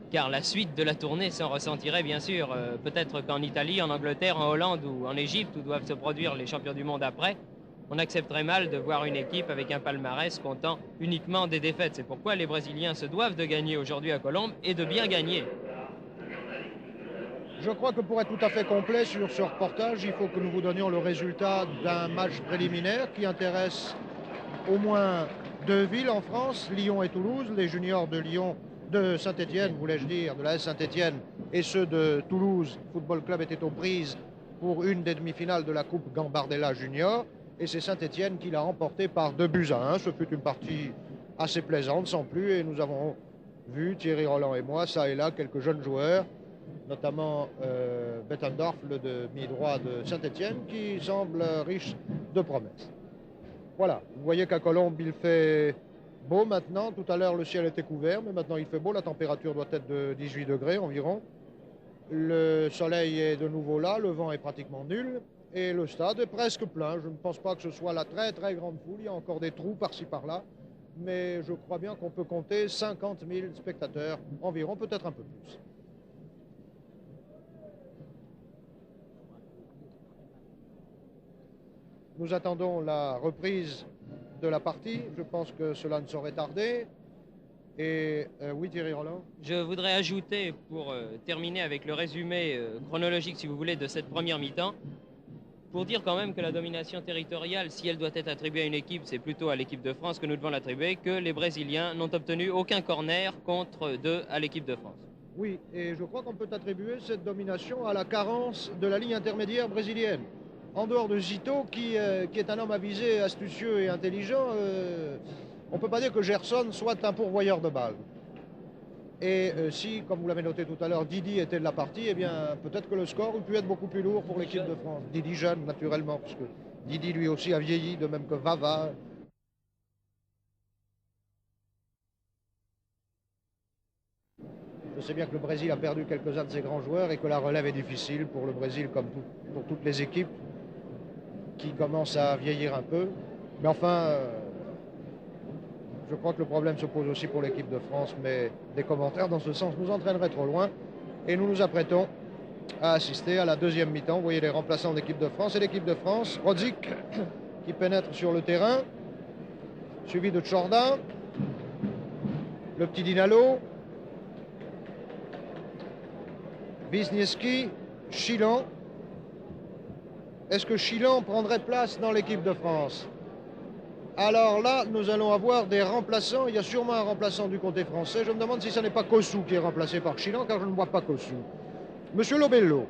car la suite de la tournée s'en ressentirait bien sûr. Peut-être qu'en Italie, en Angleterre, en Hollande ou en Égypte, où doivent se produire les champions du monde après, on accepterait mal de voir une équipe avec un palmarès comptant uniquement des défaites. C'est pourquoi les Brésiliens se doivent de gagner aujourd'hui à Colombes et de bien gagner. Je crois que pour être tout à fait complet sur ce reportage, il faut que nous vous donnions le résultat d'un match préliminaire qui intéresse au moins 2 villes en France, Lyon et Toulouse. Les juniors de Lyon, de Saint-Étienne, voulais-je dire, de la S Saint-Étienne, et ceux de Toulouse Football Club étaient aux prises pour une des demi-finales de la Coupe Gambardella Junior. Et c'est Saint-Étienne qui l'a remporté par 2-1. Ce fut une partie assez plaisante, sans plus, et nous avons vu, Thierry Roland et moi, ça et là, quelques jeunes joueurs, notamment Bettendorf, le demi-droit de Saint-Étienne, qui semble riche de promesses. Voilà, vous voyez qu'à Colombes, il fait beau maintenant. Tout à l'heure, le ciel était couvert, mais maintenant il fait beau. La température doit être de 18 degrés environ. Le soleil est de nouveau là, le vent est pratiquement nul. Et le stade est presque plein. Je ne pense pas que ce soit la très très grande foule. Il y a encore des trous par-ci par-là. Mais je crois bien qu'on peut compter 50 000 spectateurs environ, peut-être un peu plus. Nous attendons la reprise de la partie. Je pense que cela ne saurait tarder. Et oui, Thierry Roland. Je voudrais ajouter, pour terminer avec le résumé chronologique, si vous voulez, de cette première mi-temps, pour dire quand même que la domination territoriale, si elle doit être attribuée à une équipe, c'est plutôt à l'équipe de France que nous devons l'attribuer, que les Brésiliens n'ont obtenu aucun corner contre 2 à l'équipe de France. Oui, et je crois qu'on peut attribuer cette domination à la carence de la ligne intermédiaire brésilienne. En dehors de Zito, qui est un homme avisé, astucieux et intelligent, on ne peut pas dire que Gerson soit un pourvoyeur de balles. Et si, comme vous l'avez noté tout à l'heure, Didi était de la partie, eh bien peut-être que le score aurait pu être beaucoup plus lourd pour l'équipe de France. Didi jeune, naturellement, parce que Didi lui aussi a vieilli, de même que Vava. Je sais bien que le Brésil a perdu quelques-uns de ses grands joueurs et que la relève est difficile pour le Brésil, comme pour toutes les équipes qui commencent à vieillir un peu. Mais enfin, je crois que le problème se pose aussi pour l'équipe de France, mais des commentaires dans ce sens nous entraîneraient trop loin. Et nous nous apprêtons à assister à la deuxième mi-temps. Vous voyez les remplaçants de l'équipe de France. Et l'équipe de France, Rodzik, qui pénètre sur le terrain, suivi de Tchorda, le petit Dinalo, Wisniewski, Chilan. Est-ce que Chilan prendrait place dans l'équipe de France? Alors là, nous allons avoir des remplaçants. Il y a sûrement un remplaçant du côté français. Je me demande si ce n'est pas Kossou qui est remplacé par Chilan, car je ne vois pas Kossou. Monsieur Lobello.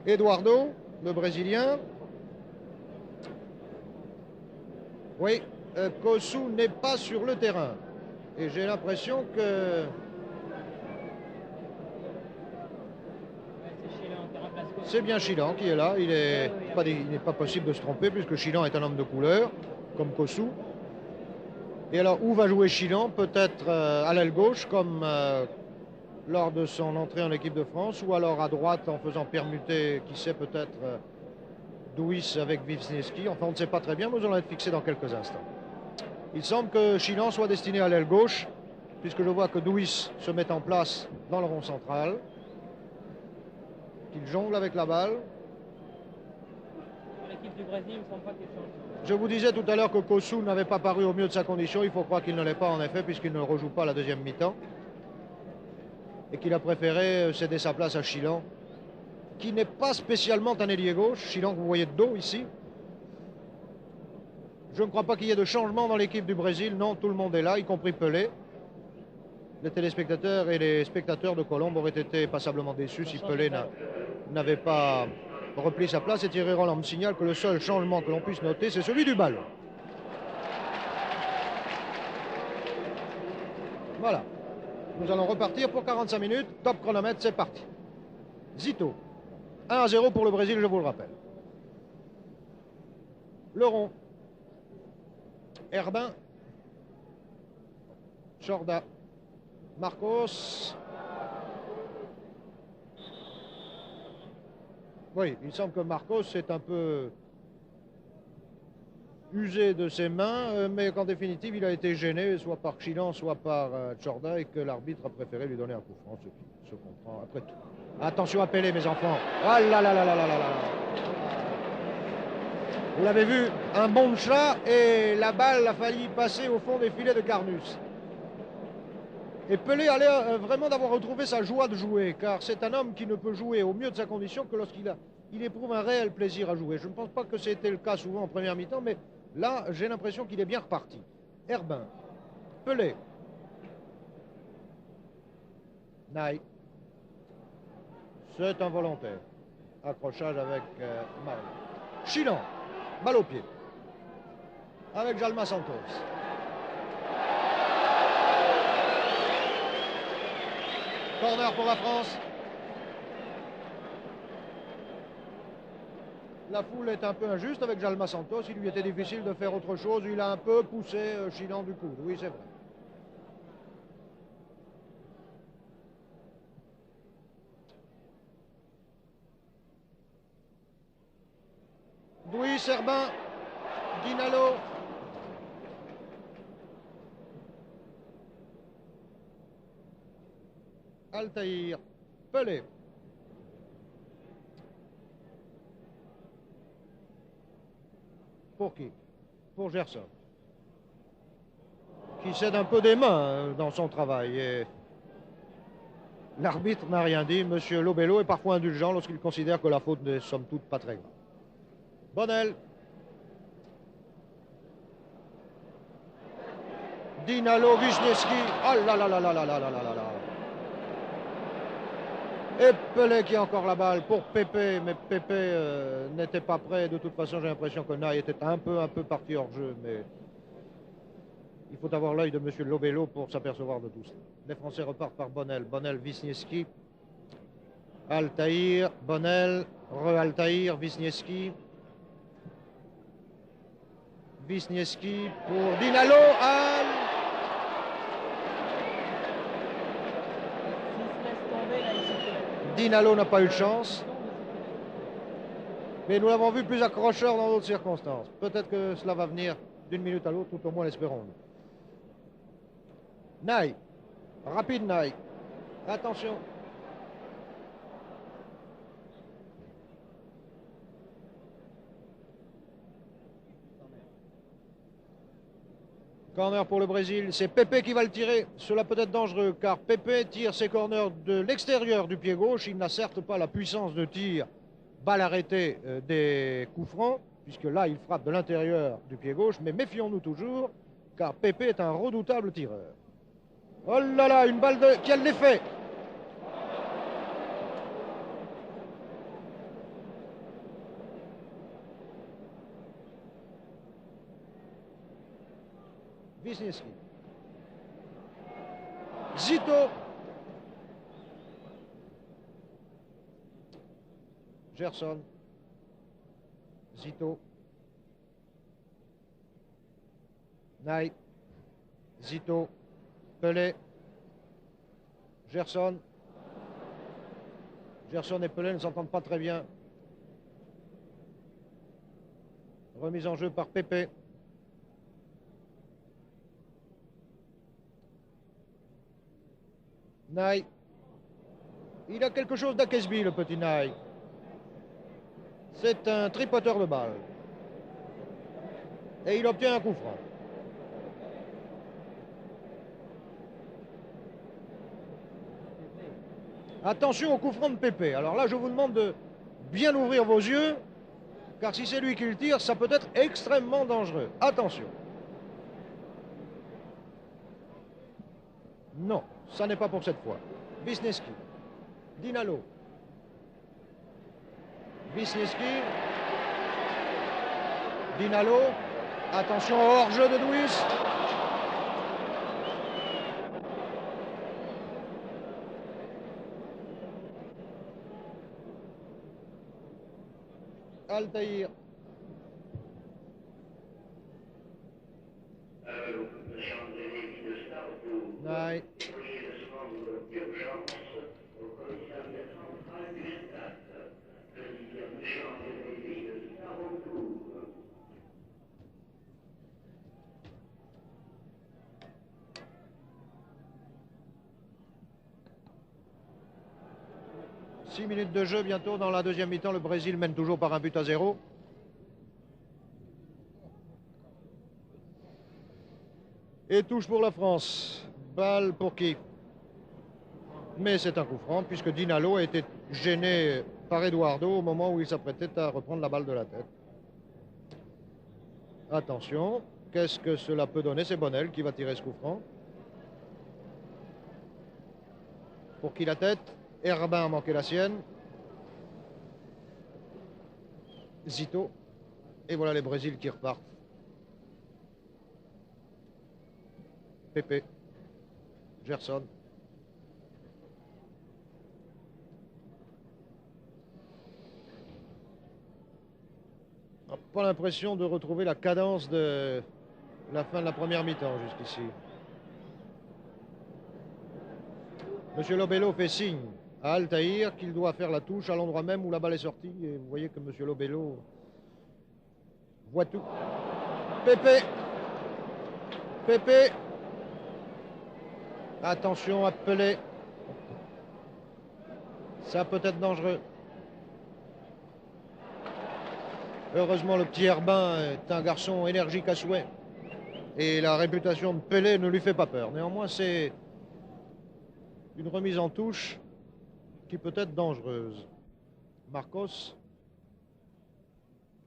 Eduardo, le Brésilien. Oui, Kossou n'est pas sur le terrain. Et j'ai l'impression que... C'est bien Chilan qui est là. Il n'est pas possible de se tromper puisque Chilan est un homme de couleur, comme Kossou. Et alors, où va jouer Chilan? Peut-être à l'aile gauche, comme lors de son entrée en équipe de France, ou alors à droite en faisant permuter, qui sait, peut-être Douis avec Wisniewski. Enfin, on ne sait pas très bien, mais nous allons être fixés dans quelques instants. Il semble que Chilan soit destiné à l'aile gauche, puisque je vois que Douis se met en place dans le rond central. Qu'il jongle avec la balle. L'équipe du Brésil, il ne semble pas qu'il change. Je vous disais tout à l'heure que Kossou n'avait pas paru au mieux de sa condition. Il faut croire qu'il ne l'est pas en effet, puisqu'il ne rejoue pas la deuxième mi-temps. Et qu'il a préféré céder sa place à Chilan, qui n'est pas spécialement un ailier gauche. Chilan que vous voyez de dos ici. Je ne crois pas qu'il y ait de changement dans l'équipe du Brésil. Non, tout le monde est là, y compris Pelé. les téléspectateurs et les spectateurs de Colombes auraient été passablement déçus si Pelé n'avait pas repris sa place. Et Thierry Roland me signale que le seul changement que l'on puisse noter, c'est celui du ballon. Voilà. Nous allons repartir pour 45 minutes. Top chronomètre, c'est parti. Zito. 1-0 pour le Brésil, je vous le rappelle. Le rond. Herbin. Chorda. Marcos. Oui, il semble que Marcos est un peu usé de ses mains, mais qu'en définitive, il a été gêné, soit par Chilan, soit par Chorda, et que l'arbitre a préféré lui donner un coup franc, ce qui se comprend après tout. Attention à Pelé, mes enfants. Ah là là là là là là là. Vous l'avez vu, un bond de chat, et la balle a failli passer au fond des filets de Carnus. Et Pelé a l'air vraiment d'avoir retrouvé sa joie de jouer, car c'est un homme qui ne peut jouer au mieux de sa condition que lorsqu'il éprouve un réel plaisir à jouer. Je ne pense pas que c'était le cas souvent en première mi-temps, mais là, j'ai l'impression qu'il est bien reparti. Herbin, Pelé, Naï, c'est un volontaire. Accrochage avec Mario. Chilan, balle au pied, avec Jalma Santos. Corner pour la France. La foule est un peu injuste avec Jalma Santos. Il lui était difficile de faire autre chose. Il a un peu poussé Chilan du coude. Oui, c'est vrai. Douy, Herbin, Dinalo. Altaïr, Pelé. Pour qui? Pour Gerson. Qui cède un peu des mains dans son travail. Et l'arbitre n'a rien dit. Monsieur Lobello est parfois indulgent lorsqu'il considère que la faute n'est somme toute pas très grave. Bonnel. Dinalo, Wisniewski. Ah là là là là là là là là là. Et Pelé qui a encore la balle pour Pépé, mais Pépé n'était pas prêt. De toute façon, j'ai l'impression que Naï était un peu parti hors jeu, mais il faut avoir l'œil de M. Lobello pour s'apercevoir de tout ça. Les Français repartent par Bonnel. Bonnel, Wisniewski, Altaïr, Bonnel, Altaïr, Wisniewski. Wisniewski pour Dinalo. Dinalo n'a pas eu de chance. Mais nous l'avons vu plus accrocheur dans d'autres circonstances. Peut-être que cela va venir d'une minute à l'autre, tout au moins l'espérons-nous. Naï. Rapide Naï. Attention. Corner pour le Brésil, c'est Pépé qui va le tirer. Cela peut être dangereux car Pépé tire ses corners de l'extérieur du pied gauche. Il n'a certes pas la puissance de tir balle arrêtée des coups francs, puisque là il frappe de l'intérieur du pied gauche. Mais méfions-nous toujours car Pépé est un redoutable tireur. Oh là là, une balle qui a l'effet. Wisniewski. Zito. Gerson. Zito. Naï. Zito. Pelé. Gerson. Gerson et Pelé ne s'entendent pas très bien. Remise en jeu par Pépé. Naï. Il a quelque chose d'Akesby, le petit Naï. C'est un tripoteur de balle. Et il obtient un coup franc. Attention au coup franc de Pépé. Alors là, je vous demande de bien ouvrir vos yeux, car si c'est lui qui le tire, ça peut être extrêmement dangereux. Attention. Non, Ça n'est pas pour cette fois. Wisniewski. Dinalo. Wisniewski. Dinalo. Attention au hors-jeu de Duis. Altaïr. Naï. Six minutes de jeu bientôt dans la deuxième mi-temps. Le Brésil mène toujours par 1-0. Et touche pour la France. Balle pour qui? Mais c'est un coup franc puisque Dinalo a été gêné par Eduardo au moment où il s'apprêtait à reprendre la balle de la tête. Attention, qu'est-ce que cela peut donner? C'est Bonnel qui va tirer ce coup franc. Pour qui la tête? Herbin a manqué la sienne. Zito. Et voilà les Brésils qui repartent. Pepe. Gerson. On n'a pas l'impression de retrouver la cadence de la fin de la première mi-temps jusqu'ici. Monsieur Lobello fait signe à Altaïr qu'il doit faire la touche à l'endroit même où la balle est sortie. Et vous voyez que Monsieur Lobello voit tout. Pepe. Pepe. Attention à Pelé. Ça peut être dangereux. Heureusement, le petit Herbin est un garçon énergique à souhait. Et la réputation de Pelé ne lui fait pas peur. Néanmoins, c'est une remise en touche qui peut être dangereuse. Marcos.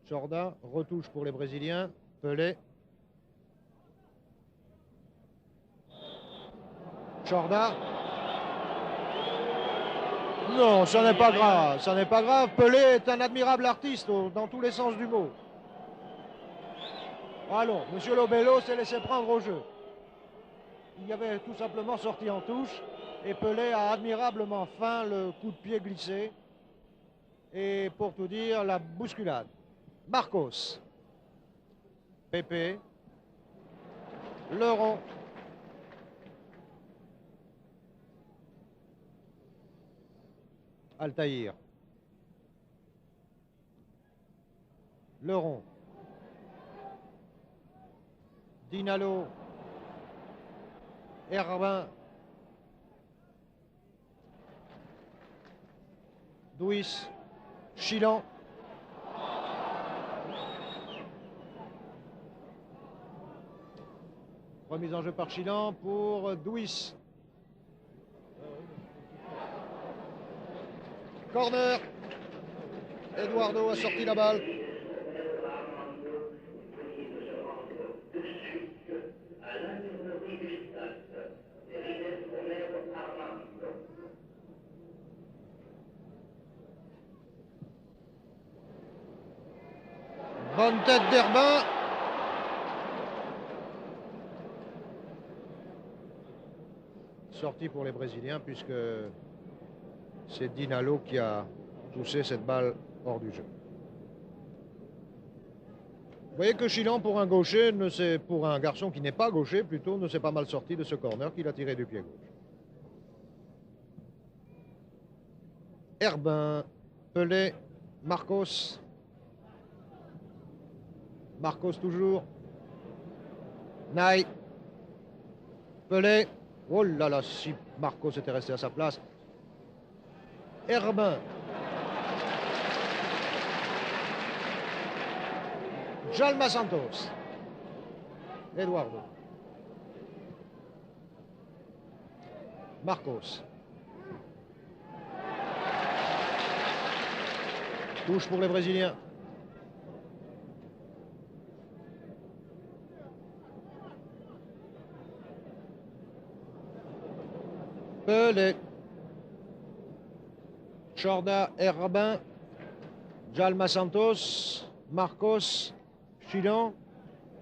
Jorda. Retouche pour les Brésiliens. Pelé. Jorda. Non, ça n'est pas grave, ça n'est pas grave. Pelé est un admirable artiste dans tous les sens du mot. Allons, Monsieur Lobello s'est laissé prendre au jeu. Il y avait tout simplement sorti en touche et Pelé a admirablement feint le coup de pied glissé. Et pour tout dire, la bousculade. Marcos. Pepe. Leron. Altaïr. Leron. Dinalo. Herbin. Duis. Chilan. Remise en jeu par Chilan pour Duis. Corner. Eduardo a sorti la balle. Bonne tête d'Herbin. Sortie pour les Brésiliens puisque c'est Dinalo qui a poussé cette balle hors du jeu. Vous voyez que Chilan, pour un gaucher, pour un garçon qui n'est pas gaucher, plutôt, ne s'est pas mal sorti de ce corner qu'il a tiré du pied gauche. Herbin, Pelé, Marcos. Marcos toujours. Naï. Pelé. Oh là là, si Marcos était resté à sa place. Herbin. Jalma Santos. Eduardo. Marcos. Touche pour les Brésiliens. Pelé. Chorda, Herbin, Djalma Santos, Marcos, Chilon,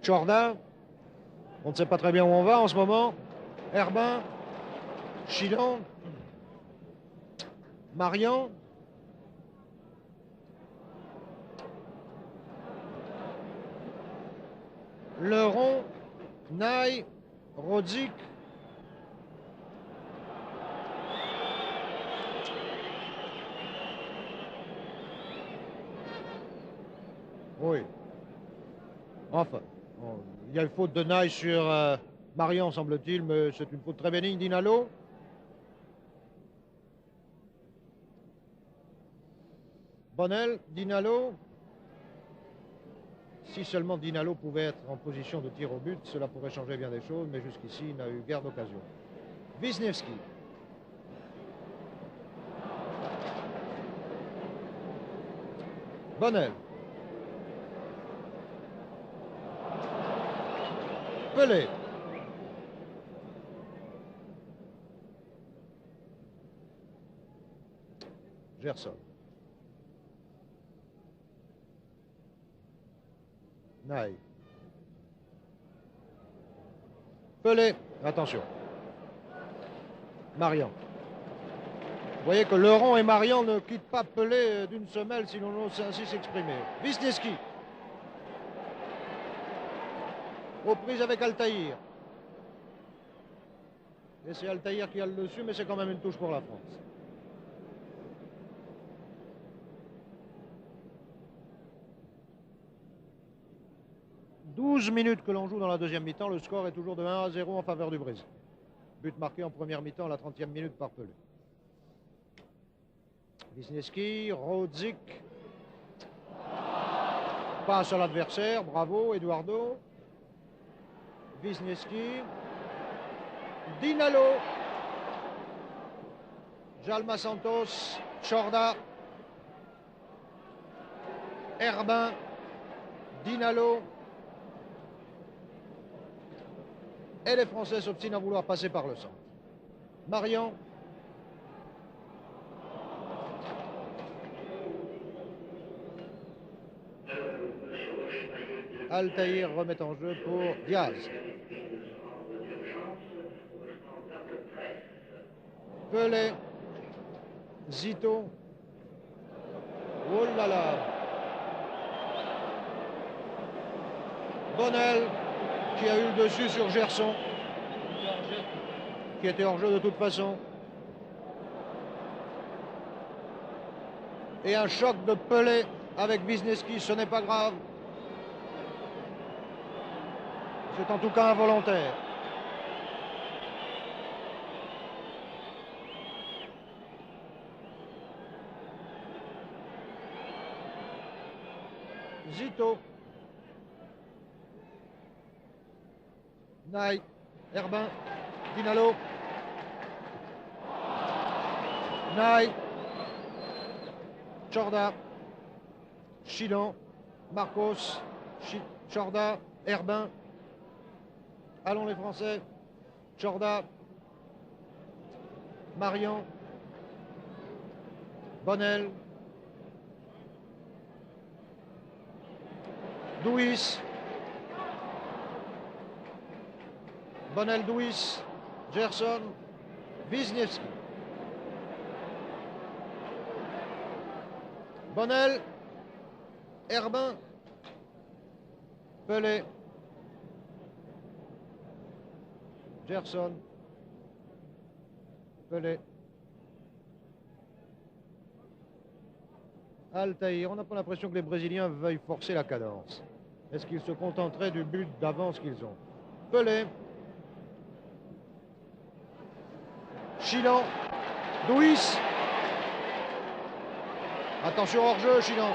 Chorda. On ne sait pas très bien où on va en ce moment. Herbin, Chilon, Marion. Leron, Naï, Rodzik. Oui. Enfin, il y a une faute de Naï sur Marion, semble-t-il, mais c'est une faute très bénigne d'Inalo. Bonnel, Dinalo. Si seulement Dinalo pouvait être en position de tir au but, cela pourrait changer bien des choses, mais jusqu'ici, il n'a eu guère d'occasion. Wisniewski. Bonnel. Pelé. Gerson. Naï. Pelé. Attention. Marion. Vous voyez que Leron et Marion ne quittent pas Pelé d'une semelle, si l'on ose ainsi s'exprimer. Wisniewski. Aux prises avec Altaïr. Et c'est Altaïr qui a le dessus, mais c'est quand même une touche pour la France. « 12 minutes que l'on joue dans la deuxième mi-temps. Le score est toujours de 1-0 en faveur du Brésil. But marqué en première mi-temps à la 30e minute par Pelé. Wisniewski, Rodzik. Passe à l'adversaire. Bravo, Eduardo. Wisniewski. Dinalo. Djalma Santos. Chorda. Herbin. Dinalo. Et les Français s'obstinent à vouloir passer par le centre. Marion. Altaïr remet en jeu pour Diaz. Pelé. Zito. Oh là là. Bonnel qui a eu le dessus sur Gerson. Qui était hors jeu de toute façon. Et un choc de Pelé avec Wisniewski, ce n'est pas grave. C'est en tout cas involontaire. Zito. Naï. Herbin. Dinalo. Naï. Chorda. Chilon. Marcos. Chorda. Herbin. Allons les Français. Chorda. Marion. Bonnel. Douis. Bonnel, Douis. Gerson. Wisniewski. Bonnel. Herbin. Pelé. Gerson. Pelé. Altaïr. On n'a pas l'impression que les Brésiliens veuillent forcer la cadence. Est-ce qu'ils se contenteraient du but d'avance qu'ils ont? Pelé. Chilon. Douis. Attention hors-jeu, Chilon.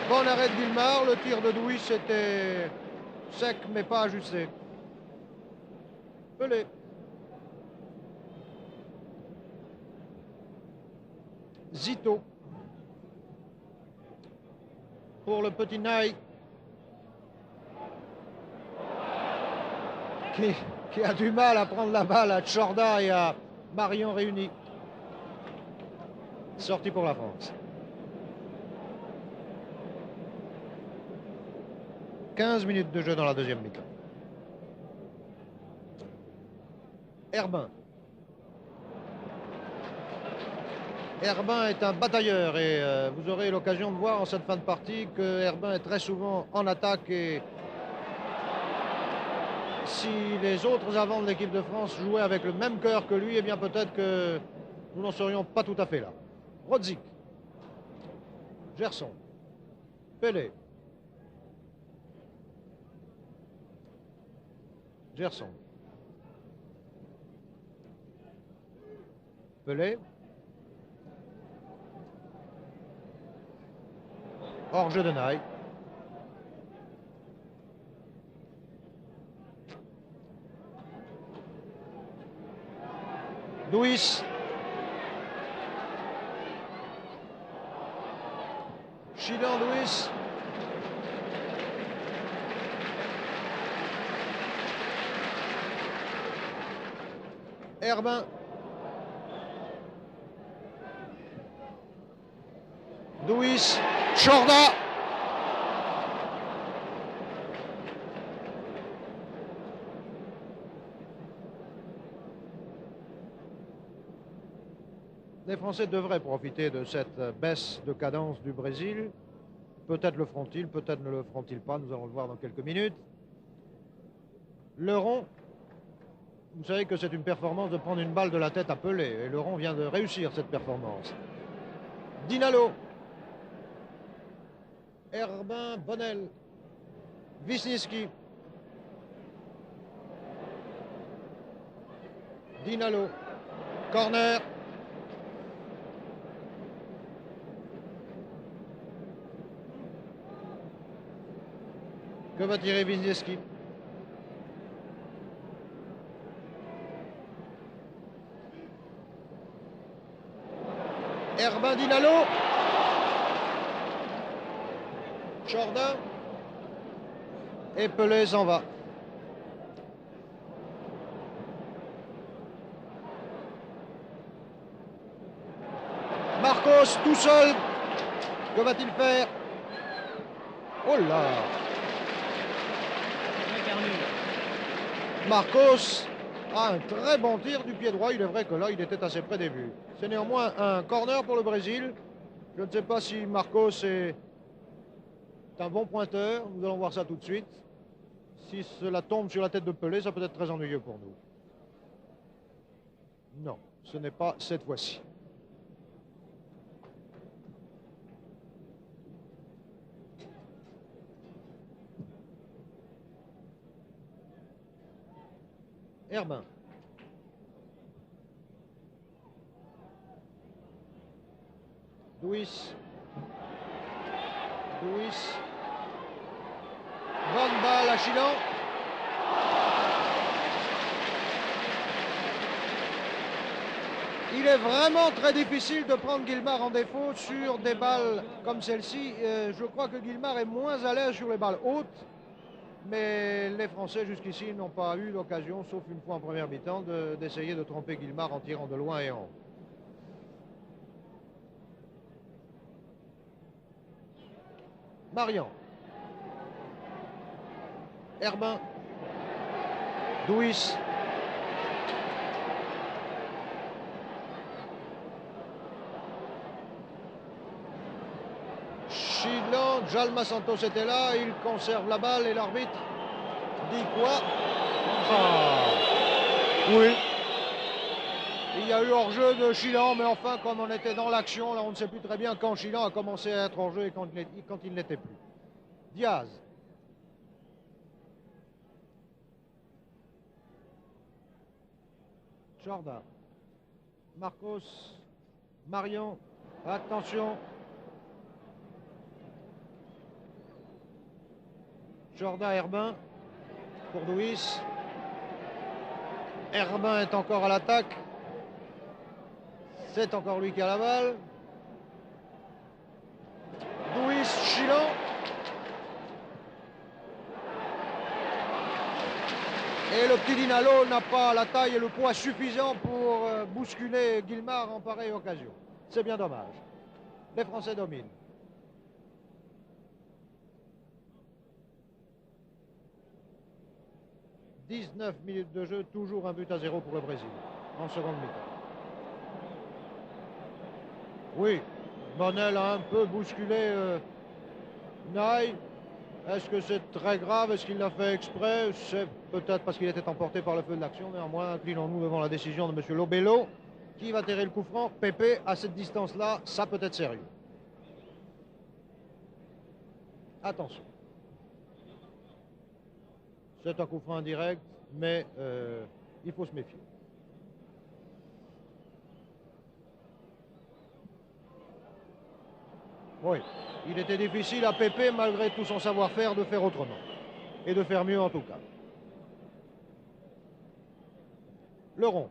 Bon arrêt de Villemar. Le tir de Douis était sec mais pas ajusté. Pelé. Zito. Pour le petit Naï. qui a du mal à prendre la balle à Tchorda et à Marion réunis. Sortie pour la France. 15 minutes de jeu dans la deuxième mi-temps. Herbin. Herbin est un batailleur et vous aurez l'occasion de voir en cette fin de partie que Herbin est très souvent en attaque et si les autres avants de l'équipe de France jouaient avec le même cœur que lui, eh bien peut-être que nous n'en serions pas tout à fait là. Rodzik. Gerson. Pelé. Gerson. Pelé. Hors-jeu de Naï. Douis. Chilan Douis. Herbin. Douis. Tchorda. Les Français devraient profiter de cette baisse de cadence du Brésil. Peut-être le feront-ils, peut-être ne le feront-ils pas. Nous allons le voir dans quelques minutes. Leron, vous savez que c'est une performance de prendre une balle de la tête à Pelé. Et Leron vient de réussir cette performance. Dinalo. Herbin, Bonnel. Wisniewski. Dinalo. Corner. Que va tirer Wisniewski? Herbin, Dinalo. Tchorda. Et Pelé s'en va. Marcos tout seul. Que va-t-il faire? Oh là! Marcos a un très bon tir du pied droit. Il est vrai que là, il était assez près des buts. C'est néanmoins un corner pour le Brésil. Je ne sais pas si Marcos est un bon pointeur. Nous allons voir ça tout de suite. Si cela tombe sur la tête de Pelé, ça peut être très ennuyeux pour nous. Non, ce n'est pas cette fois-ci. Herbin. Douis. Douis. Bonne balle à Chilan. Il est vraiment très difficile de prendre Guilmard en défaut sur des balles comme celle-ci. Je crois que Guilmard est moins à l'aise sur les balles hautes. Mais les Français jusqu'ici n'ont pas eu l'occasion, sauf une fois en première mi-temps, d'essayer de tromper Guilmard en tirant de loin et en haut. Marian. Herbin. Douis. Chilan, Jalma Santos était là, il conserve la balle et l'arbitre dit quoi? Oui. Il y a eu hors-jeu de Chilan, mais enfin, comme on était dans l'action, là on ne sait plus très bien quand Chilan a commencé à être hors-jeu et quand il n'était plus. Diaz. Tchorda. Marcos. Marion. Attention. Tchorda, Herbin. Pour Douis. Herbin est encore à l'attaque. C'est encore lui qui a la balle. Douis, Chilan. Et le petit Dinalo n'a pas la taille et le poids suffisant pour bousculer Guillemard en pareille occasion. C'est bien dommage. Les Français dominent. « 19 minutes de jeu, toujours 1-0 pour le Brésil, en seconde mi-temps. Oui, Bonnel a un peu bousculé Naï. Est-ce que c'est très grave? Est-ce qu'il l'a fait exprès? C'est peut-être parce qu'il était emporté par le feu de l'action. Néanmoins, inclinons-nous devant la décision de M. Lobello. Qui va tirer le coup franc? Pépé, à cette distance-là, ça peut être sérieux. Attention. C'est un coup franc indirect, mais il faut se méfier. Oui, il était difficile à Pépé, malgré tout son savoir-faire, de faire autrement. Et de faire mieux en tout cas. Le rond.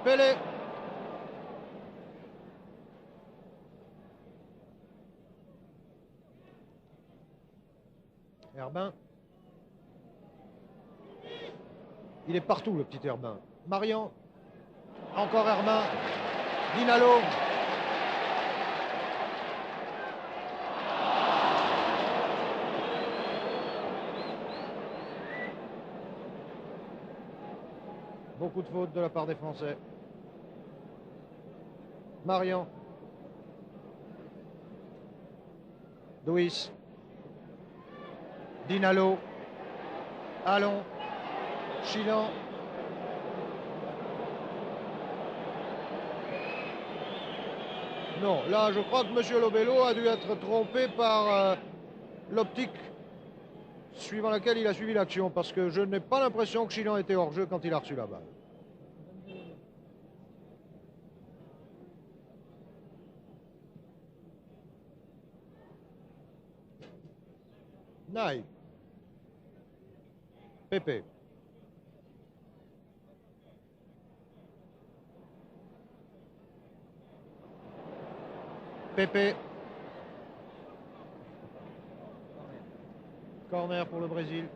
Pelé. Herbin. Il est partout, le petit Herbin. Marian. Encore Herbin. Dinalo. Beaucoup de fautes de la part des Français. Marian. Douis. Dinalo. Allons. Chilan. Non, là je crois que M. Lobello a dû être trompé par l'optique suivant laquelle il a suivi l'action, parce que je n'ai pas l'impression que Chilan était hors jeu quand il a reçu la balle. Naï. Pépé. Pépé. Corner pour le Brésil.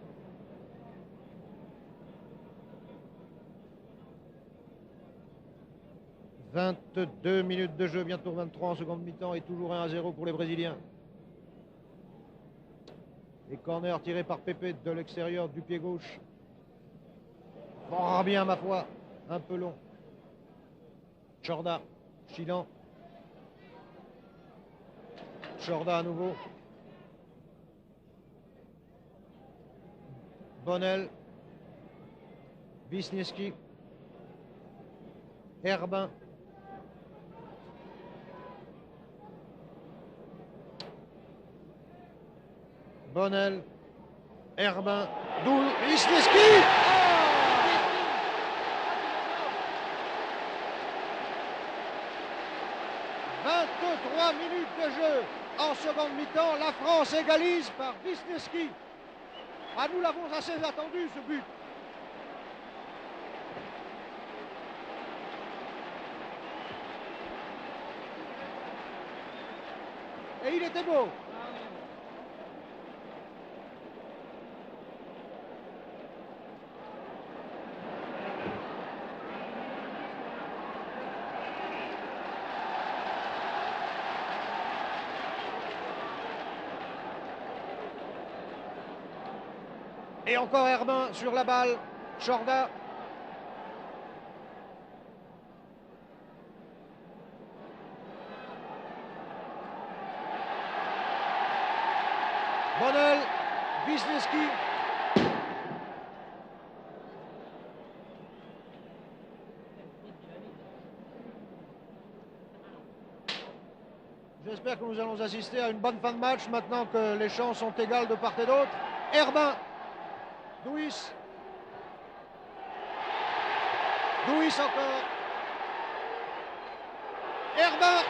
« 22 minutes de jeu, bientôt 23 en seconde mi-temps et toujours 1-0 pour les Brésiliens. Et corner tiré par Pépé de l'extérieur du pied gauche. Fort bien, ma foi. Un peu long. Chorda. Chilan. Chorda à nouveau. Bonnel. Wisniewski. Herbin. Bonnel. Herbin. Wisniewski. 23 minutes de jeu en seconde mi-temps. La France égalise par Wisniewski. Ah, nous l'avons assez attendu, ce but. Et il était beau. Et encore Herbin sur la balle. Chorda. Bonnel. Wisniewski. J'espère que nous allons assister à une bonne fin de match maintenant que les chances sont égales de part et d'autre. Herbin. Douis. Douis encore. Herbin.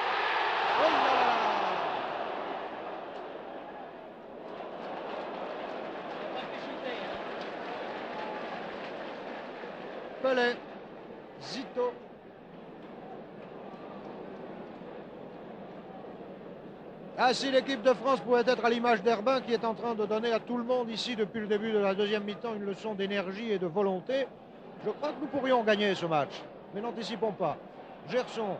Oh là là. Pelé. Zito. Ah, si l'équipe de France pouvait être à l'image d'Herbin qui est en train de donner à tout le monde ici depuis le début de la deuxième mi-temps une leçon d'énergie et de volonté, je crois que nous pourrions gagner ce match. Mais n'anticipons pas. Gerson.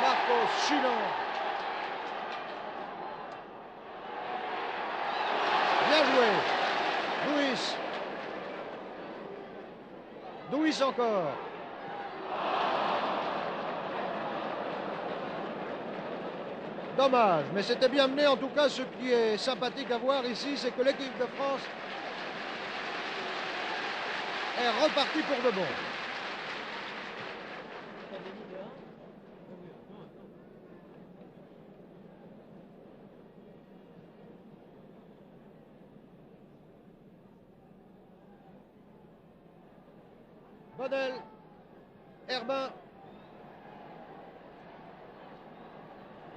Marcos, Chinon. Bien joué. Louis. Louis encore. Dommage, mais c'était bien mené. En tout cas, ce qui est sympathique à voir ici, c'est que l'équipe de France est repartie pour de bon. Bodel, Herbin,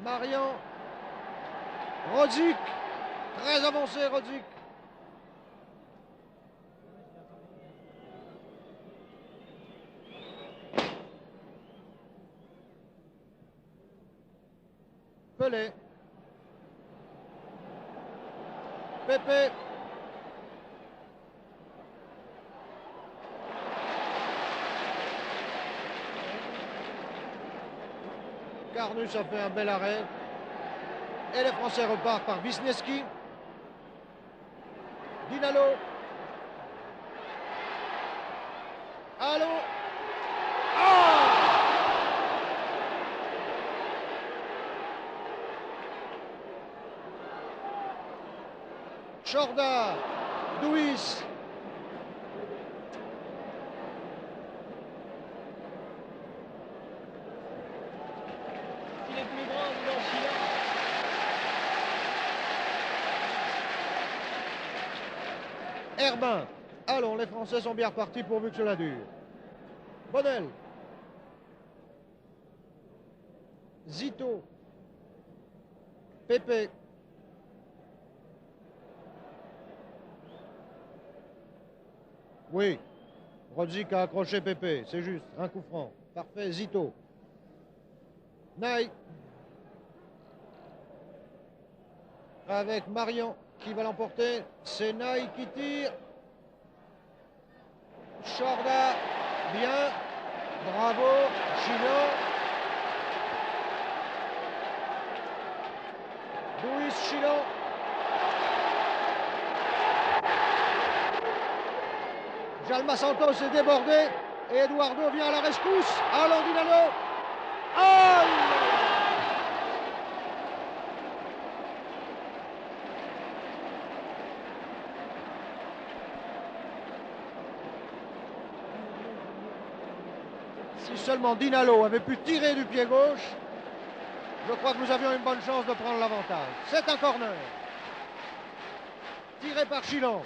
Marian, Rodzik, très avancé Rodzik. Pelé. Pépé. Carnus a fait un bel arrêt. Et les Français repartent par Wisniewski. Dinalo. Allô. Oh! Chorda. Douis. Herbin. Allons, les Français sont bien repartis pourvu que cela dure. Bodel. Zito. Pépé. Oui. Rodzik a accroché Pépé, c'est juste, un coup franc. Parfait, Zito. Naï. Avec Marian qui va l'emporter. C'est Naï qui tire. Chorda, bien. Bravo, Chino. Luis Chino. Jalma Santos est débordé. Et Eduardo vient à la rescousse. Allons, Dinalo. Aïe! Si seulement Dinalo avait pu tirer du pied gauche, je crois que nous avions une bonne chance de prendre l'avantage. C'est un corner. Tiré par Chilon.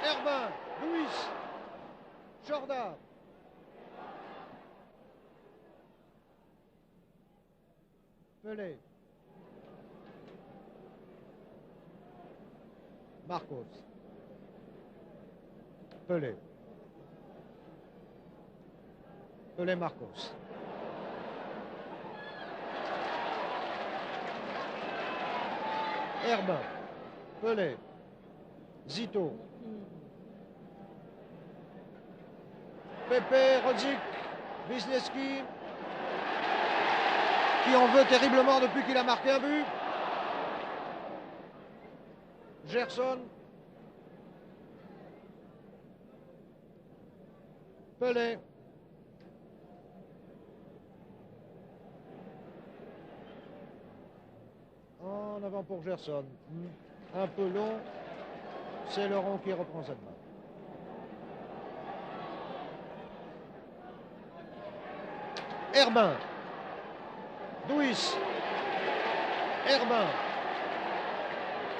Herbin, Louis, Jordan. Pelé. Marcos. Pelé. Pelé Marcos. Herbin. Pelé. Zito. Pépé, Rodzik, Wisniewski, qui en veut terriblement depuis qu'il a marqué un but. Gerson. Pelé. En avant pour Gerson. Un peu long. C'est Laurent qui reprend cette main. Herbin. Douis. Herbin.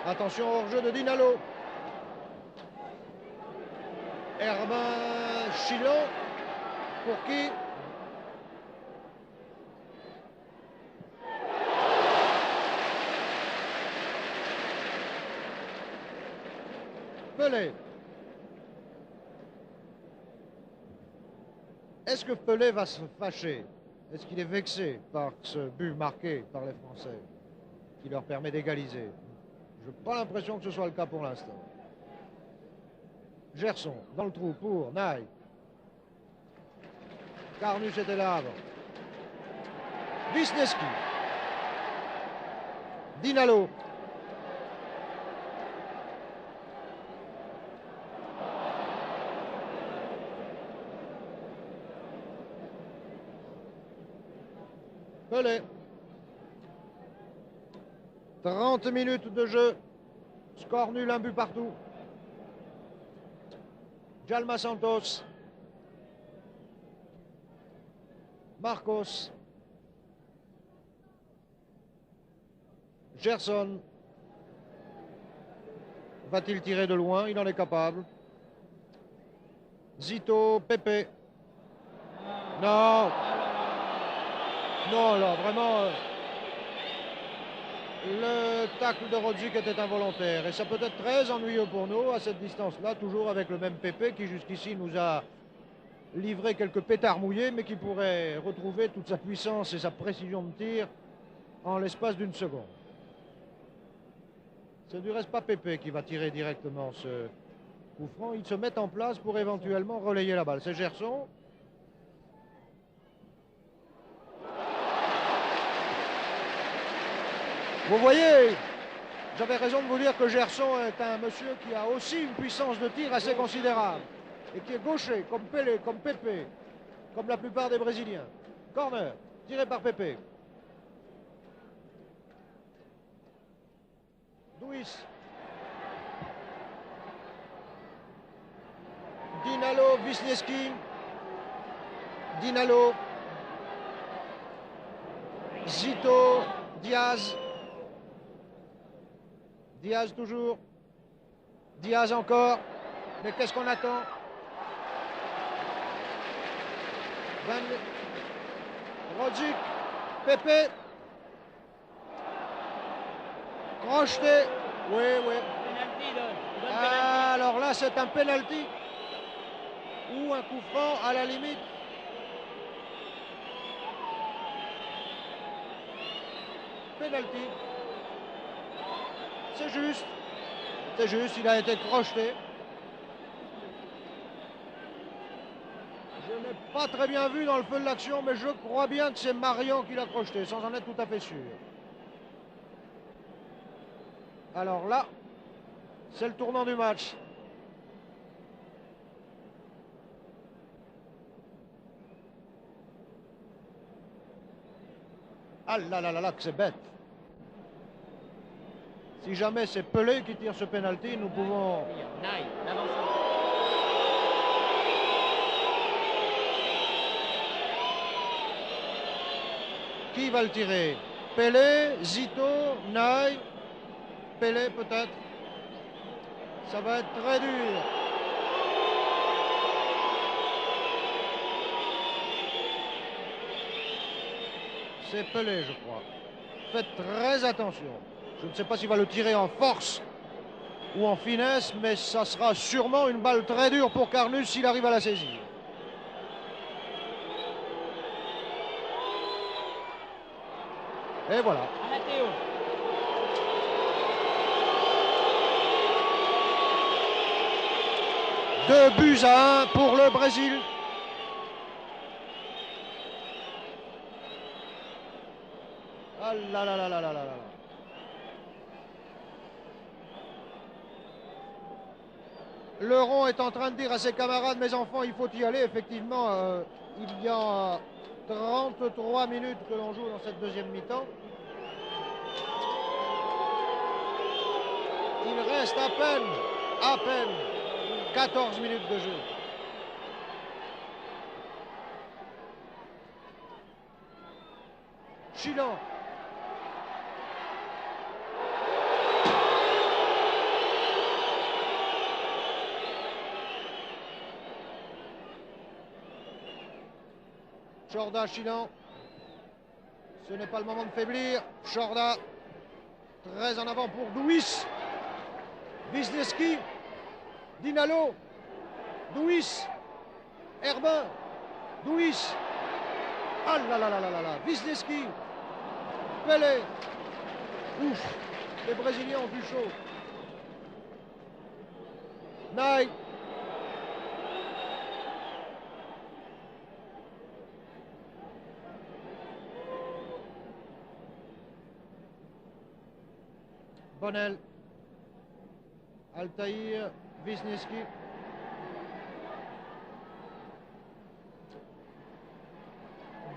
Attention au hors-jeu de Dinalo. Herbin, Chilon. Pour qui? Pelé. Est-ce que Pelé va se fâcher? Est-ce qu'il est vexé par ce but marqué par les Français qui leur permet d'égaliser? Je n'ai pas l'impression que ce soit le cas pour l'instant. Gerson dans le trou pour Naï. Carnus était là avant. Wisniewski. Dinalo. Pelé. 30 minutes de jeu. Score nul, un but partout. Djalma Santos. Marcos. Gerson. Va-t-il tirer de loin? Il en est capable. Zito, Pepe. Non. Non, là, vraiment, le tacle de Rodzik était involontaire. Et ça peut être très ennuyeux pour nous, à cette distance-là, toujours avec le même Pepe qui jusqu'ici nous a livré quelques pétards mouillés, mais qui pourrait retrouver toute sa puissance et sa précision de tir en l'espace d'une seconde. C'est du reste pas Pepe qui va tirer directement ce coup franc. Ils se mettent en place pour éventuellement relayer la balle. C'est Gerson. Vous voyez, j'avais raison de vous dire que Gerson est un monsieur qui a aussi une puissance de tir assez considérable et qui est gaucher, comme Pelé, comme Pepe, comme la plupart des Brésiliens. Corner, tiré par Pepe. Duis. Dinalo, Wisniewski. Dinalo. Zito, Diaz. Diaz toujours. Diaz encore. Mais qu'est-ce qu'on attend? Rodzik. Pepe. Crocheté. Oui, oui. Alors là, c'est un penalty. Ou un coup franc à la limite. Penalty. C'est juste. C'est juste, il a été crocheté. Je n'ai pas très bien vu dans le feu de l'action, mais je crois bien que c'est Marion qui l'a crocheté, sans en être tout à fait sûr. Alors là, c'est le tournant du match. Ah là là là là, que c'est bête. Si jamais c'est Pelé qui tire ce pénalty, nous pouvons... Qui va le tirer? Pelé, Zito, Naï, Pelé peut-être. Ça va être très dur. C'est Pelé, je crois. Faites très attention. Je ne sais pas s'il va le tirer en force ou en finesse, mais ça sera sûrement une balle très dure pour Carnus s'il arrive à la saisir. Et voilà. 2-1 pour le Brésil. Ah là là là là là là là. Leron est en train de dire à ses camarades, mes enfants, il faut y aller. Effectivement, il y a 33 minutes que l'on joue dans cette deuxième mi-temps. Il reste à peine 14 minutes de jeu. Chilan. Chorda, Chilan. Ce n'est pas le moment de faiblir. Chorda. Très en avant pour Duis. Wisniewski. Dinalo. Duis. Herbin. Douis. Ah là là là là là là. Wisniewski. Pelé. Ouf. Les Brésiliens ont du chaud. Ney. Bonnel. Altaïr. Wisniewski.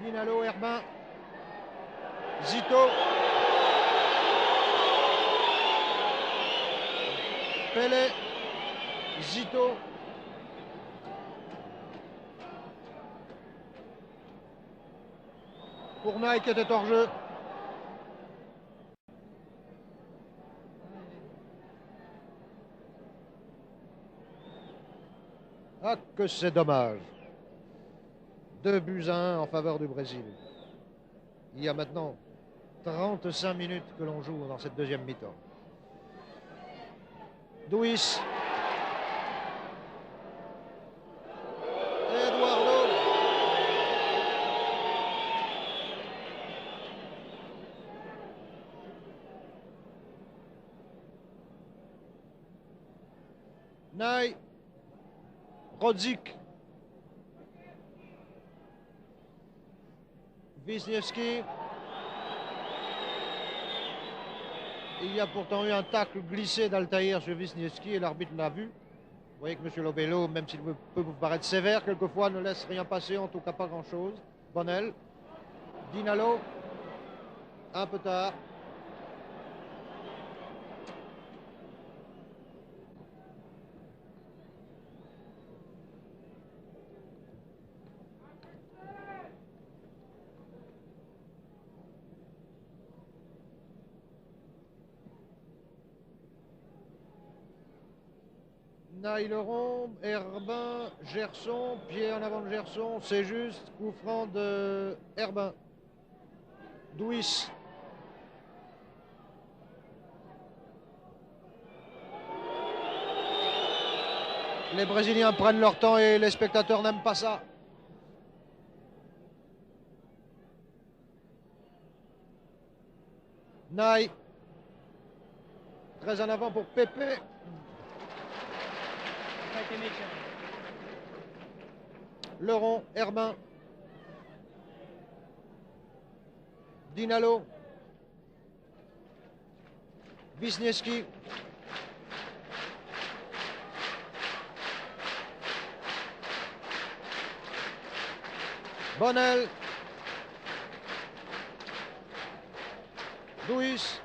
Dinalo, Herbin. Zito. Pelé. Zito. Pour Ney qui était hors jeu. Ah, que c'est dommage. 2-1 en faveur du Brésil. Il y a maintenant 35 minutes que l'on joue dans cette deuxième mi-temps. Douis. Eduardo. Ney. Rodzik. Wisniewski. Il y a pourtant eu un tacle glissé d'Altaïr sur Wisniewski et l'arbitre l'a vu. Vous voyez que M. Lobello, même s'il peut vous paraître sévère, quelquefois ne laisse rien passer, en tout cas pas grand-chose. Bonnel. Dinalo. Un peu tard. Nailleron, Herbin, Gerson, pied en avant de Gerson, c'est juste, coup franc de Herbin. Douis. Les Brésiliens prennent leur temps et les spectateurs n'aiment pas ça. Ney. Très en avant pour Pepe. Leron, Herbin. Dinalo. Wisniewski. Bonnel. Douis.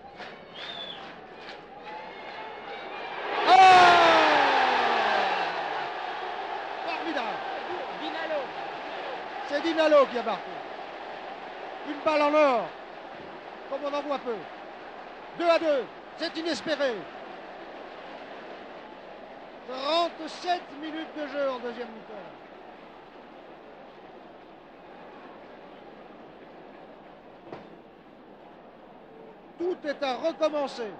C'est Dinalo qui a marqué. Une balle en or, comme on en voit peu. 2-2, c'est inespéré. 37 minutes de jeu en deuxième mi-temps. Tout est à recommencer.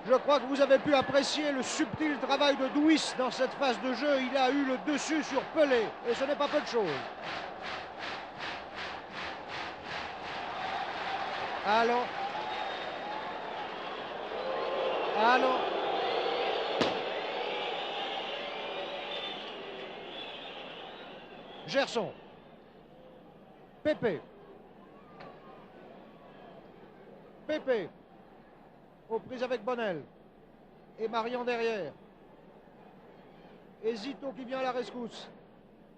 Je crois que vous avez pu apprécier le subtil travail de Douis dans cette phase de jeu. Il a eu le dessus sur Pelé, et ce n'est pas peu de choses. Allons. Allons. Gerson. Pepe. Pepe. Aux prises avec Bonnel. Et Marion derrière. Et Zito qui vient à la rescousse.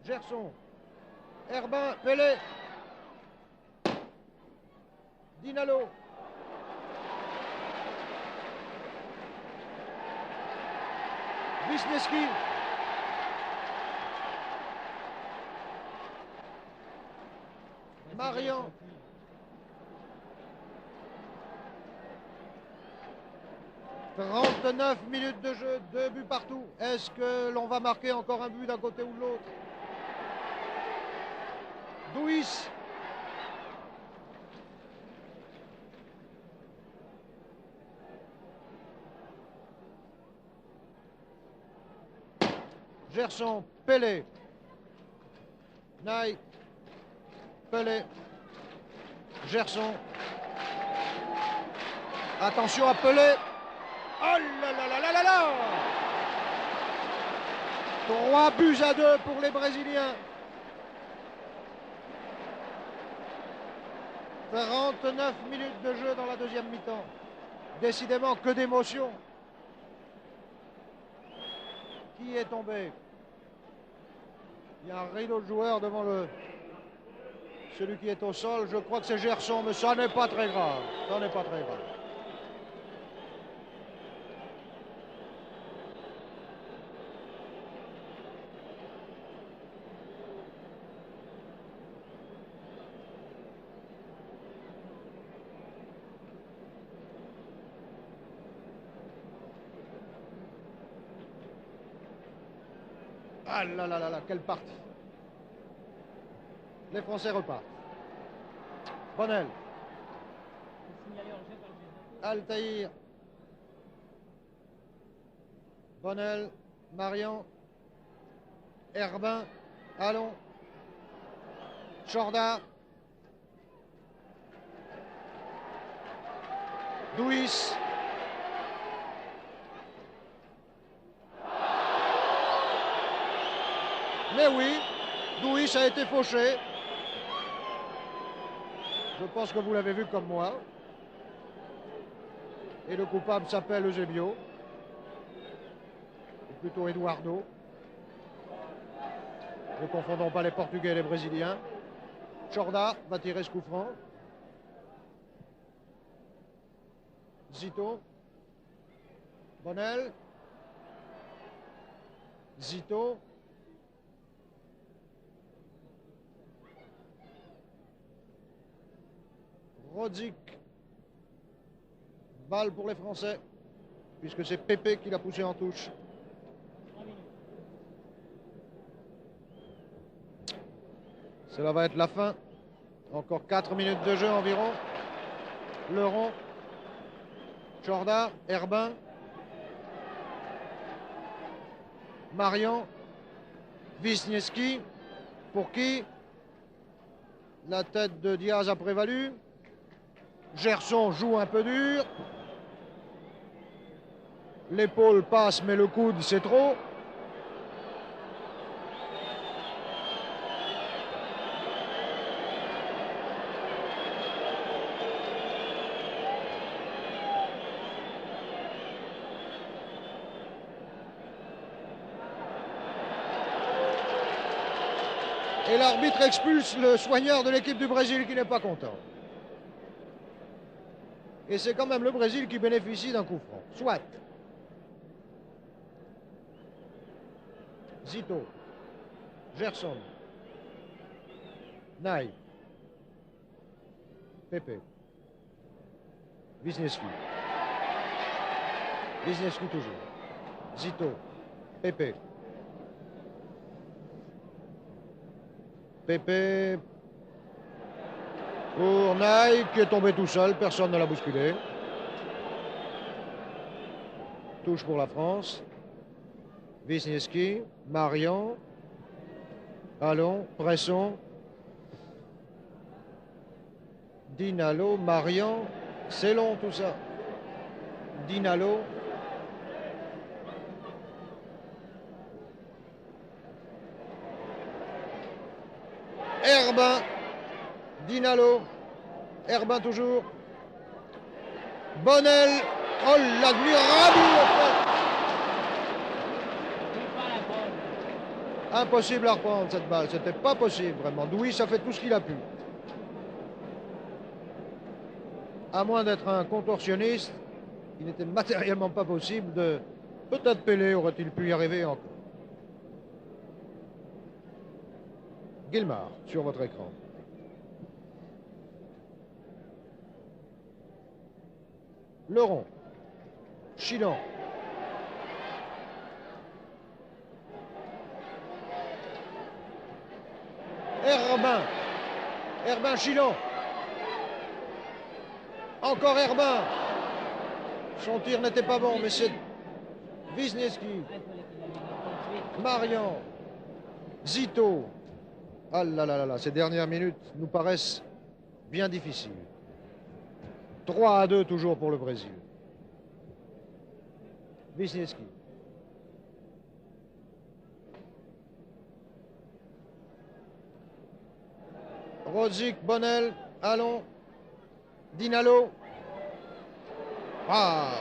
Gerson. Herbin. Pelé. Dinalo. Wisniewski. Marion. « 39 minutes de jeu, 2 buts partout. Est-ce que l'on va marquer encore un but d'un côté ou de l'autre? Douis. Gerson, Pelé. Naï, Pelé, Gerson. Attention à Pelé. Oh là là là là là là! 3 buts à 2 pour les Brésiliens. 39 minutes de jeu dans la deuxième mi-temps. Décidément, que d'émotion. Qui est tombé? Il y a un rideau de joueurs devant celui qui est au sol. Je crois que c'est Gerson, mais ça n'est pas très grave. Ça n'est pas très grave. Ah là là là là, quelle partie. Les Français repartent. Bonnel. Altaïr. Bonnel. Marion. Herbin. Allons. Chorda. Douis. Mais oui, Douis a été fauché. Je pense que vous l'avez vu comme moi. Et le coupable s'appelle Eusebio. Ou plutôt Eduardo. Ne confondons pas les Portugais et les Brésiliens. Chorda va tirer ce coup franc. Zito. Bonnel. Zito. Rodzik. Balle pour les Français, puisque c'est Pépé qui l'a poussé en touche. Cela va être la fin. Encore 4 minutes de jeu environ. Leron. Chorda. Herbin. Marion. Wisniewski. Pour qui la tête de Diaz a prévalu. Gerson joue un peu dur. L'épaule passe, mais le coude, c'est trop. Et l'arbitre expulse le soigneur de l'équipe du Brésil qui n'est pas content. Et c'est quand même le Brésil qui bénéficie d'un coup franc. Soit. Zito. Gerson. Naï. Pépé. Wisniewski. Wisniewski toujours. Zito. Pépé. Pépé. Pour Naï qui est tombé tout seul, personne ne l'a bousculé. Touche pour la France. Wisniewski, Marion. Allons, Bresson. Dinalo, Marion. C'est long tout ça. Dinalo. Herbin. Dinalo. Herbin toujours. Bonnel. Oh, l'admirable! Impossible à reprendre cette balle. C'était pas possible vraiment. Douis a fait tout ce qu'il a pu. À moins d'être un contorsionniste, il n'était matériellement pas possible de... Peut-être Pelé aurait-il pu y arriver encore. Guilmard, sur votre écran. Leron. Chilan. Herbin. Herbin, Chilan. Encore Herbin. Son tir n'était pas bon, mais c'est Wisniewski. Marian, Zito. Ah là là là là, ces dernières minutes nous paraissent bien difficiles. 3-2 toujours pour le Brésil. Wisniewski. Rodzik, Bonnel, Allons, Dinalo. Ah!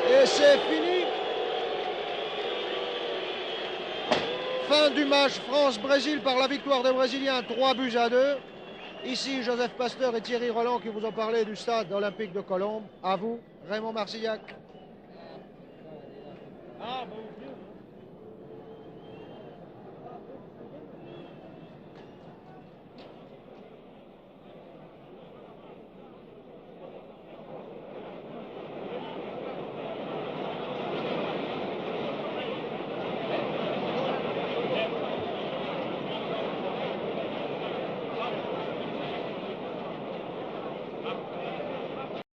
Et c'est fini. Fin du match France-Brésil par la victoire des Brésiliens, 3-2. Ici, Joseph Pasteur et Thierry Roland qui vous ont parlé du stade olympique de Colombes. À vous, Raymond Marcillac. Ah, bon.